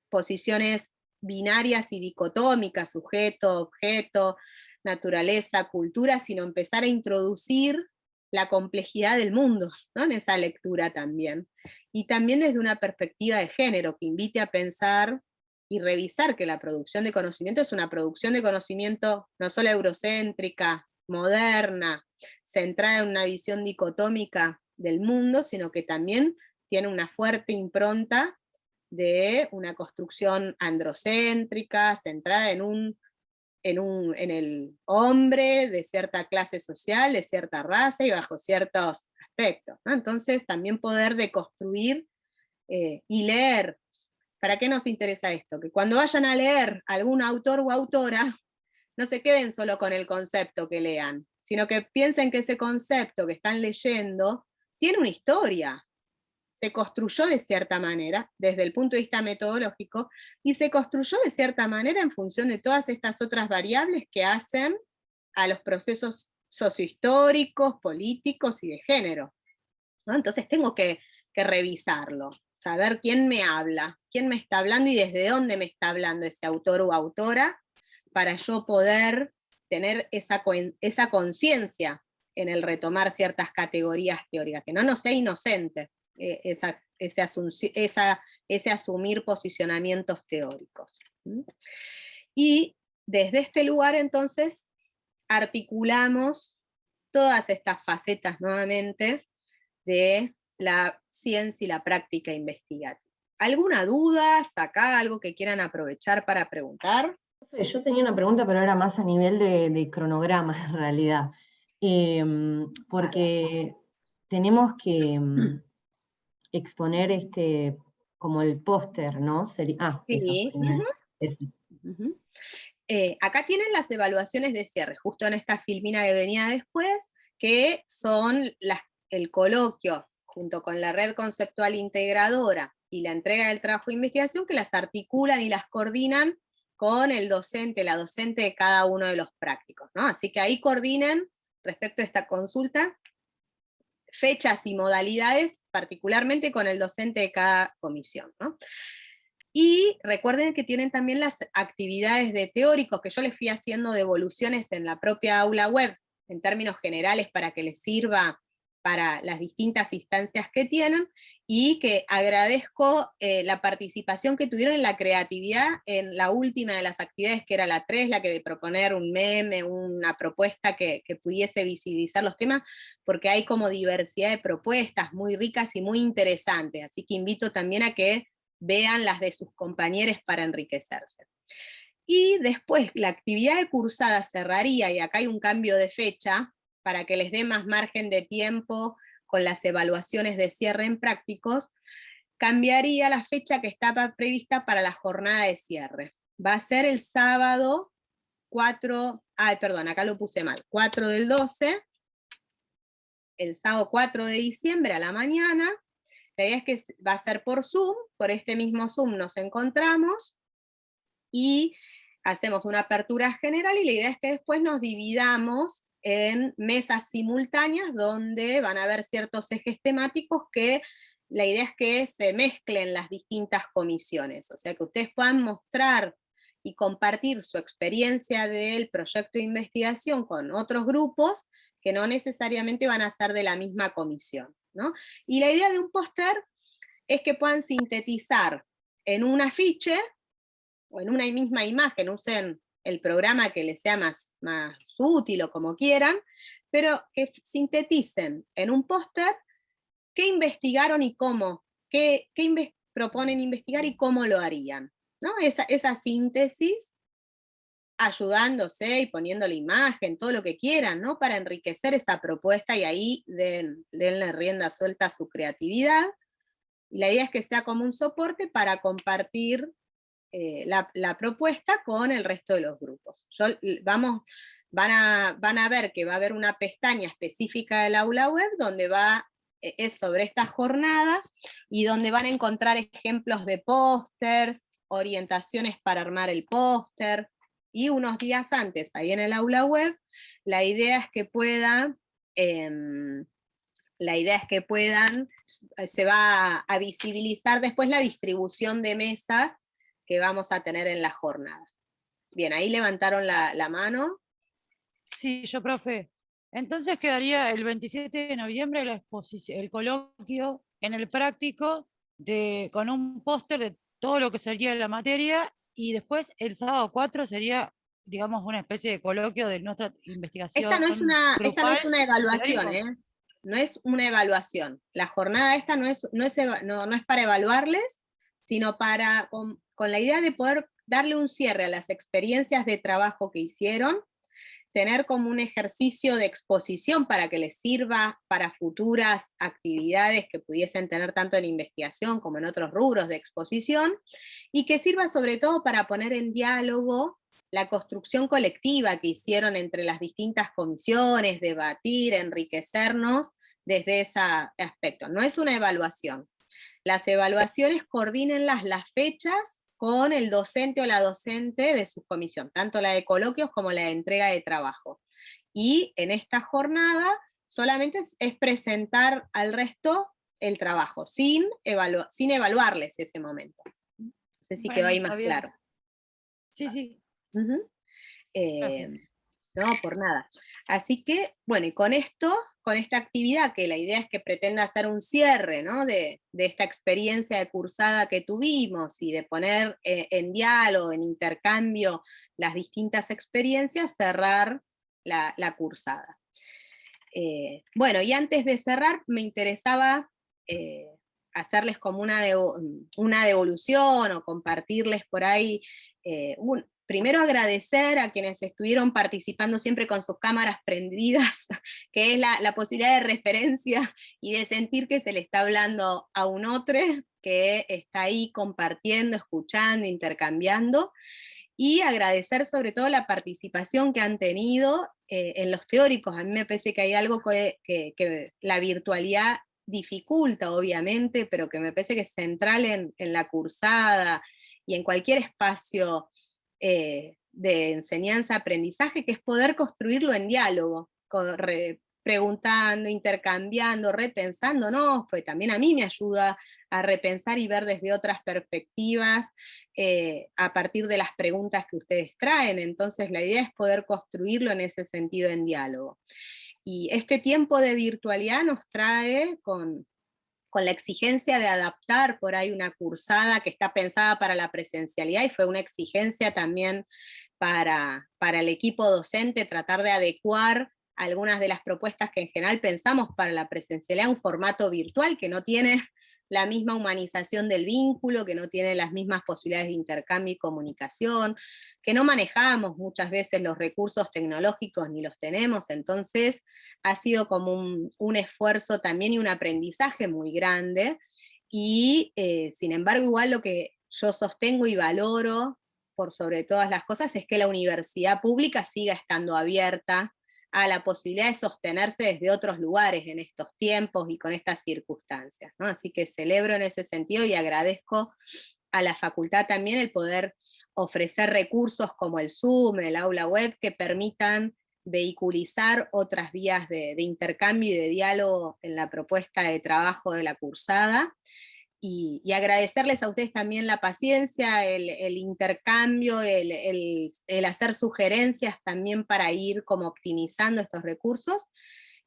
posiciones binarias y dicotómicas, sujeto, objeto, naturaleza, cultura, sino empezar a introducir la complejidad del mundo, ¿no? En esa lectura también. Y también desde una perspectiva de género, que invite a pensar y revisar que la producción de conocimiento es una producción de conocimiento no solo eurocéntrica, moderna, centrada en una visión dicotómica del mundo, sino que también tiene una fuerte impronta de una construcción androcéntrica, centrada en el hombre de cierta clase social, de cierta raza y bajo ciertos aspectos, ¿no? Entonces también poder deconstruir y leer. ¿Para qué nos interesa esto? Que cuando vayan a leer algún autor o autora, no se queden solo con el concepto que lean, sino que piensen que ese concepto que están leyendo tiene una historia, se construyó de cierta manera, desde el punto de vista metodológico, y se construyó de cierta manera en función de todas estas otras variables que hacen a los procesos sociohistóricos, políticos y de género, ¿no? Entonces tengo que revisarlo, saber quién me habla, quién me está hablando y desde dónde me está hablando ese autor o autora, para yo poder tener esa conciencia en el retomar ciertas categorías teóricas, que no nos sea inocente ese asumir posicionamientos teóricos. Y desde este lugar entonces articulamos todas estas facetas nuevamente de la ciencia y la práctica investigativa. ¿Alguna duda hasta acá? ¿Algo que quieran aprovechar para preguntar? Yo tenía una pregunta, pero era más a nivel de cronograma en realidad. Porque tenemos que exponer como el póster, ¿no? Sí. Eso. Acá tienen las evaluaciones de cierre, justo en esta filmina que venía después, que son el coloquio, junto con la red conceptual integradora y la entrega del trabajo de investigación, que las articulan y las coordinan con el docente, la docente de cada uno de los prácticos, ¿no? Así que ahí coordinen, respecto a esta consulta, fechas y modalidades, particularmente con el docente de cada comisión, ¿no? Y recuerden que tienen también las actividades de teóricos, que yo les fui haciendo devoluciones en la propia aula web, en términos generales, para que les sirva para las distintas instancias que tienen, y que agradezco la participación que tuvieron en la creatividad en la última de las actividades, que era la 3, la que de proponer un meme, una propuesta que pudiese visibilizar los temas, porque hay como diversidad de propuestas muy ricas y muy interesantes, así que invito también a que vean las de sus compañeros para enriquecerse. Y después la actividad de cursada cerraría, y acá hay un cambio de fecha, para que les dé más margen de tiempo con las evaluaciones de cierre en prácticos, cambiaría la fecha que estaba prevista para la jornada de cierre. Va a ser el sábado 4 del 12, el sábado 4 de diciembre a la mañana, La idea es que va a ser por Zoom, por este mismo Zoom nos encontramos y hacemos una apertura general, y la idea es que después nos dividamos en mesas simultáneas donde van a haber ciertos ejes temáticos que la idea es que se mezclen las distintas comisiones, o sea que ustedes puedan mostrar y compartir su experiencia del proyecto de investigación con otros grupos que no necesariamente van a ser de la misma comisión, ¿no? Y la idea de un póster es que puedan sintetizar en un afiche, o en una misma imagen, usen el programa que les sea más útil o como quieran, pero que sinteticen en un póster qué investigaron y cómo, qué proponen investigar y cómo lo harían, ¿no? Esa síntesis, ayudándose y poniendo la imagen, todo lo que quieran, ¿no? Para enriquecer esa propuesta, y ahí denle rienda suelta a su creatividad. Y la idea es que sea como un soporte para compartir la propuesta con el resto de los grupos. Van a ver que va a haber una pestaña específica del aula web donde es sobre esta jornada, y donde van a encontrar ejemplos de pósters, orientaciones para armar el póster, y unos días antes, ahí en el aula web, la idea es que puedan, se va a visibilizar después la distribución de mesas que vamos a tener en la jornada. Bien, ahí levantaron la mano. Sí, yo, profe. Entonces quedaría el 27 de noviembre el coloquio en el práctico con un póster de todo lo que sería la materia, y después el sábado 4 sería, digamos, una especie de coloquio de nuestra investigación. Esta no es una evaluación, teórico. No es una evaluación. La jornada esta no es para evaluarles, sino con la idea de poder darle un cierre a las experiencias de trabajo que hicieron, tener como un ejercicio de exposición para que les sirva para futuras actividades que pudiesen tener tanto en investigación como en otros rubros de exposición, y que sirva sobre todo para poner en diálogo la construcción colectiva que hicieron entre las distintas comisiones, debatir, enriquecernos desde ese aspecto. No es una evaluación. Las evaluaciones coordínenlas las fechas con el docente o la docente de su comisión, tanto la de coloquios como la de entrega de trabajo. Y en esta jornada solamente es presentar al resto el trabajo, sin evaluarles ese momento. No sé si quedó ahí más claro. Sí, sí. Gracias. No, por nada. Así que, bueno, y con esta actividad, que la idea es que pretenda hacer un cierre, ¿no? de esta experiencia de cursada que tuvimos, y de poner en diálogo, en intercambio, las distintas experiencias, cerrar la cursada. Bueno, y antes de cerrar, me interesaba hacerles como una devolución, o compartirles por ahí primero agradecer a quienes estuvieron participando siempre con sus cámaras prendidas, que es la posibilidad de referencia y de sentir que se le está hablando a un otro, que está ahí compartiendo, escuchando, intercambiando, y agradecer sobre todo la participación que han tenido en los teóricos. A mí me parece que hay algo que la virtualidad dificulta, obviamente, pero que me parece que es central en la cursada y en cualquier espacio de enseñanza-aprendizaje, que es poder construirlo en diálogo, preguntando, intercambiando, repensándonos, pues también a mí me ayuda a repensar y ver desde otras perspectivas a partir de las preguntas que ustedes traen. Entonces la idea es poder construirlo en ese sentido en diálogo. Y este tiempo de virtualidad nos trae con la exigencia de adaptar por ahí una cursada que está pensada para la presencialidad, y fue una exigencia también para el equipo docente tratar de adecuar algunas de las propuestas que en general pensamos para la presencialidad a un formato virtual que no tiene la misma humanización del vínculo, que no tiene las mismas posibilidades de intercambio y comunicación, que no manejamos muchas veces los recursos tecnológicos ni los tenemos. Entonces ha sido como un esfuerzo también y un aprendizaje muy grande, y sin embargo igual lo que yo sostengo y valoro por sobre todas las cosas es que la universidad pública siga estando abierta a la posibilidad de sostenerse desde otros lugares en estos tiempos y con estas circunstancias, ¿no? Así que celebro en ese sentido y agradezco a la facultad también el poder ofrecer recursos como el Zoom, el aula web, que permitan vehiculizar otras vías de intercambio y de diálogo en la propuesta de trabajo de la cursada, y agradecerles a ustedes también la paciencia, el intercambio, el hacer sugerencias también para ir como optimizando estos recursos,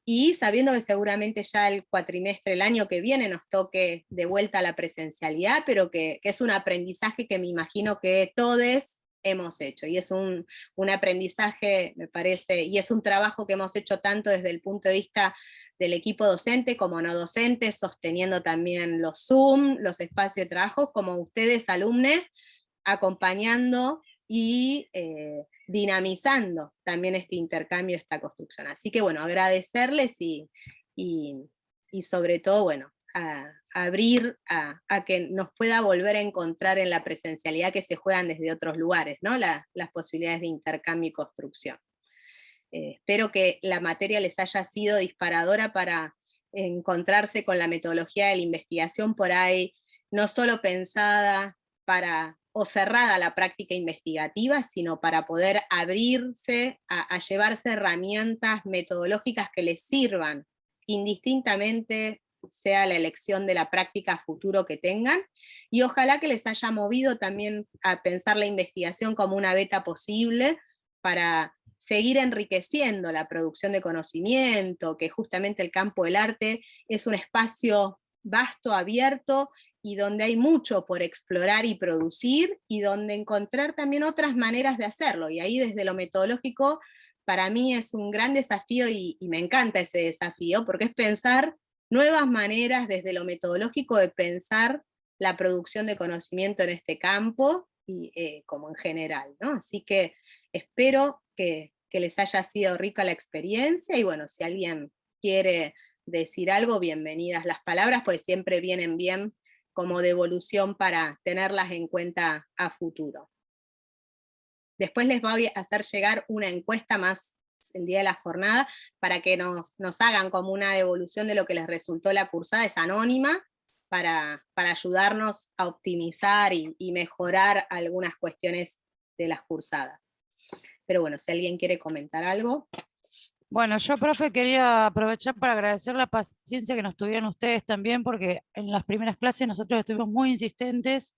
y sabiendo que seguramente ya el cuatrimestre, el año que viene, nos toque de vuelta a la presencialidad, pero que es un aprendizaje que me imagino que todos hemos hecho, y es un aprendizaje, me parece, y es un trabajo que hemos hecho tanto desde el punto de vista del equipo docente como no docente, sosteniendo también los Zoom, los espacios de trabajo, como ustedes, alumnos, acompañando y dinamizando también este intercambio, esta construcción. Así que bueno, agradecerles y sobre todo, bueno, a abrir a que nos pueda volver a encontrar en la presencialidad que se juegan desde otros lugares, ¿no? Las posibilidades de intercambio y construcción. Espero que la materia les haya sido disparadora para encontrarse con la metodología de la investigación por ahí, no solo pensada o cerrada a la práctica investigativa, sino para poder abrirse a llevarse herramientas metodológicas que les sirvan indistintamente sea la elección de la práctica futuro que tengan, y ojalá que les haya movido también a pensar la investigación como una beta posible para seguir enriqueciendo la producción de conocimiento, que justamente el campo del arte es un espacio vasto, abierto, y donde hay mucho por explorar y producir, y donde encontrar también otras maneras de hacerlo, y ahí desde lo metodológico, para mí es un gran desafío, y me encanta ese desafío, porque es pensar nuevas maneras desde lo metodológico de pensar la producción de conocimiento en este campo, y como en general, ¿no? Así que espero que les haya sido rica la experiencia, y bueno, si alguien quiere decir algo, bienvenidas las palabras, pues siempre vienen bien como devolución para tenerlas en cuenta a futuro. Después les voy a hacer llegar una encuesta más el día de la jornada, para que nos hagan como una devolución de lo que les resultó la cursada, es anónima, para ayudarnos a optimizar y mejorar algunas cuestiones de las cursadas. Pero bueno, si alguien quiere comentar algo. Bueno, yo, profe, quería aprovechar para agradecer la paciencia que nos tuvieron ustedes también, porque en las primeras clases nosotros estuvimos muy insistentes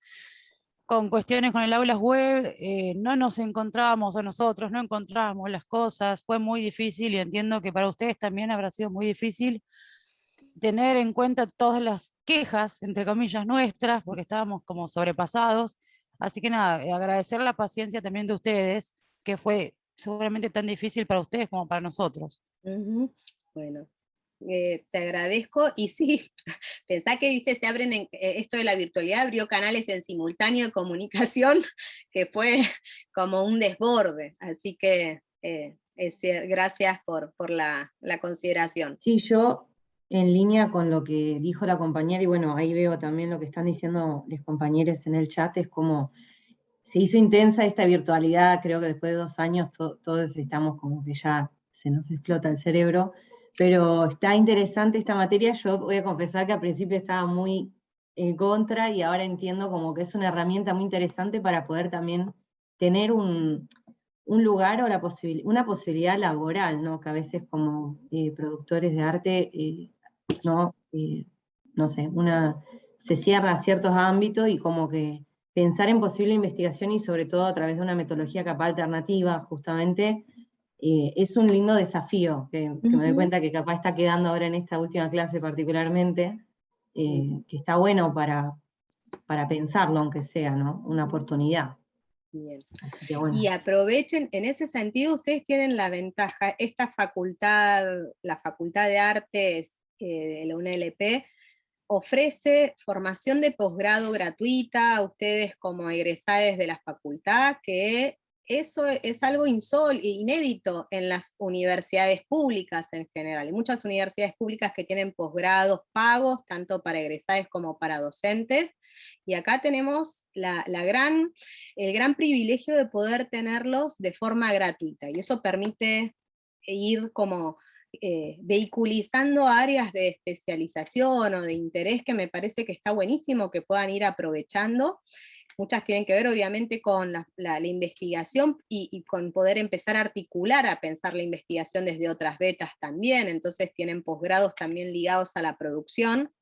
con cuestiones con el aula web, no nos encontrábamos a nosotros, no encontrábamos las cosas, fue muy difícil, y entiendo que para ustedes también habrá sido muy difícil tener en cuenta todas las quejas, entre comillas, nuestras, porque estábamos como sobrepasados. Así que nada, agradecer la paciencia también de ustedes, que fue seguramente tan difícil para ustedes como para nosotros. Bueno, te agradezco, y sí, pensá que, viste, se abren, esto de la virtualidad abrió canales en simultáneo de comunicación, que fue como un desborde, así que gracias por la consideración. Sí, yo en línea con lo que dijo la compañera, y bueno, ahí veo también lo que están diciendo los compañeros en el chat, es como se hizo intensa esta virtualidad, creo que después de 2 años todos estamos como que ya se nos explota el cerebro, pero está interesante esta materia. Yo voy a confesar que al principio estaba muy en contra, y ahora entiendo como que es una herramienta muy interesante para poder también tener un lugar o una posibilidad laboral, ¿no? Que a veces como productores de arte, no sé, se cierra a ciertos ámbitos, y como que pensar en posible investigación, y sobre todo a través de una metodología capaz alternativa, justamente, es un lindo desafío, que me doy cuenta que capaz está quedando ahora en esta última clase particularmente, que está bueno para pensarlo, aunque sea, ¿no? Una oportunidad. Bien. Así que bueno. Y aprovechen, en ese sentido ustedes tienen la ventaja, esta facultad, la Facultad de Artes de la UNLP, ofrece formación de posgrado gratuita a ustedes como egresados de la facultad, que eso es algo inédito en las universidades públicas en general. Hay muchas universidades públicas que tienen posgrados pagos, tanto para egresados como para docentes, y acá tenemos el gran privilegio de poder tenerlos de forma gratuita, y eso permite ir como vehiculizando áreas de especialización o de interés que me parece que está buenísimo que puedan ir aprovechando. Muchas tienen que ver obviamente con la investigación y con poder empezar a articular, a pensar la investigación desde otras betas también, entonces tienen posgrados también ligados a la producción.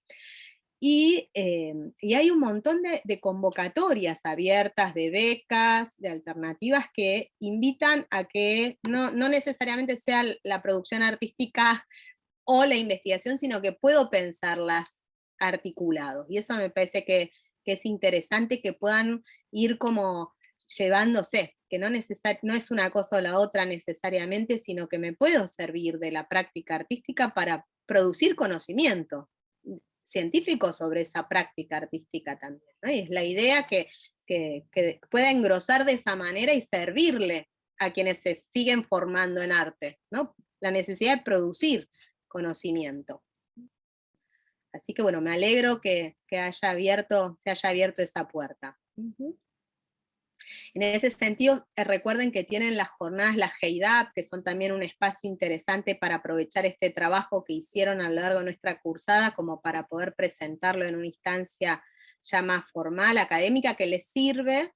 Y hay un montón de convocatorias abiertas, de becas, de alternativas que invitan a que no necesariamente sea la producción artística o la investigación, sino que puedo pensarlas articulados. Y eso me parece que es interesante que puedan ir como llevándose, que no es una cosa o la otra necesariamente, sino que me puedo servir de la práctica artística para producir conocimiento científico sobre esa práctica artística también, ¿no? Y es la idea que pueda engrosar de esa manera y servirle a quienes se siguen formando en arte, ¿no? La necesidad de producir conocimiento. Así que bueno, me alegro que se haya abierto esa puerta. En ese sentido, recuerden que tienen las jornadas, las GEIDAP, que son también un espacio interesante para aprovechar este trabajo que hicieron a lo largo de nuestra cursada, como para poder presentarlo en una instancia ya más formal, académica, que les sirve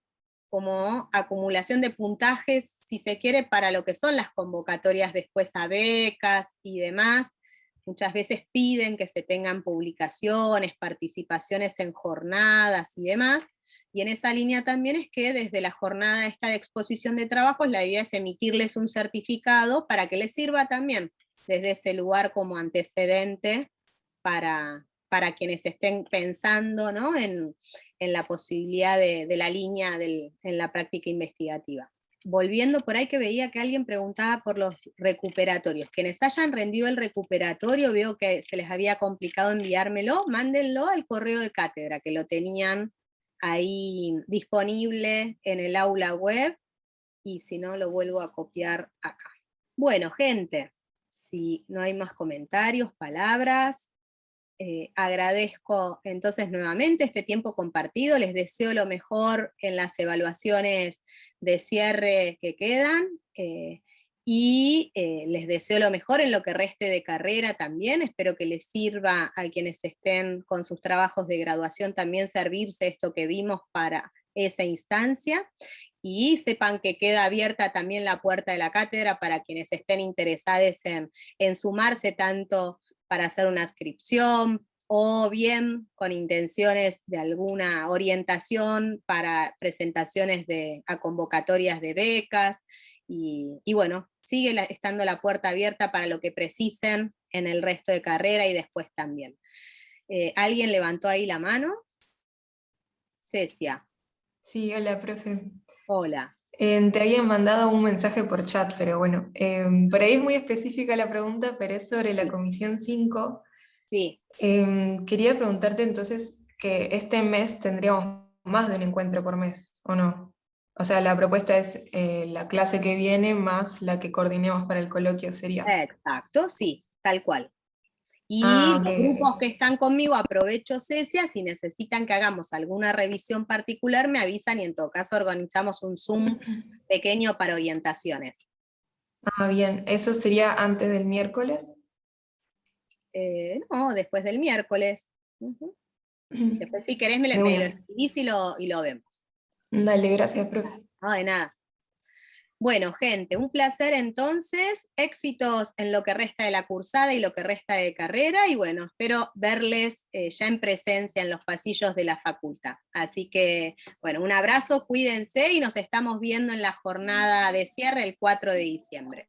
como acumulación de puntajes, si se quiere, para lo que son las convocatorias después a becas y demás. Muchas veces piden que se tengan publicaciones, participaciones en jornadas y demás, y en esa línea también es que desde la jornada esta de exposición de trabajos, la idea es emitirles un certificado para que les sirva también desde ese lugar como antecedente para quienes estén pensando, ¿no?, en la posibilidad de la línea en la práctica investigativa. Volviendo por ahí, que veía que alguien preguntaba por los recuperatorios. Quienes hayan rendido el recuperatorio, veo que se les había complicado enviármelo, mándenlo al correo de cátedra, que lo tenían ahí disponible en el aula web, y si no lo vuelvo a copiar acá. Bueno, gente, si no hay más comentarios, palabras, agradezco entonces nuevamente este tiempo compartido, les deseo lo mejor en las evaluaciones de cierre que quedan, y les deseo lo mejor en lo que reste de carrera también. Espero que les sirva a quienes estén con sus trabajos de graduación también servirse esto que vimos para esa instancia, y sepan que queda abierta también la puerta de la cátedra para quienes estén interesados en sumarse, tanto para hacer una inscripción, o bien con intenciones de alguna orientación para presentaciones a convocatorias de becas, y bueno, sigue estando la puerta abierta para lo que precisen en el resto de carrera y después también. ¿Alguien levantó ahí la mano? Cecia. Sí, hola, profe. Hola. Te habían mandado un mensaje por chat, pero bueno, por ahí es muy específica la pregunta, pero es sobre la comisión 5. Sí. Quería preguntarte entonces que este mes tendríamos más de un encuentro por mes, ¿o no? O sea, la propuesta es la clase que viene más la que coordinemos para el coloquio, ¿sería? Exacto, sí, tal cual. Y los grupos que están conmigo, aprovecho, Cecia, si necesitan que hagamos alguna revisión particular, me avisan, y en todo caso organizamos un Zoom pequeño para orientaciones. Ah, bien, ¿eso sería antes del miércoles? No, después del miércoles. Después, si querés, me lo escribís y lo vemos. Dale, gracias, profe. No, de nada. Bueno, gente, un placer entonces, éxitos en lo que resta de la cursada y lo que resta de carrera, y bueno, espero verles ya en presencia en los pasillos de la facultad. Así que, bueno, un abrazo, cuídense, y nos estamos viendo en la jornada de cierre el 4 de diciembre.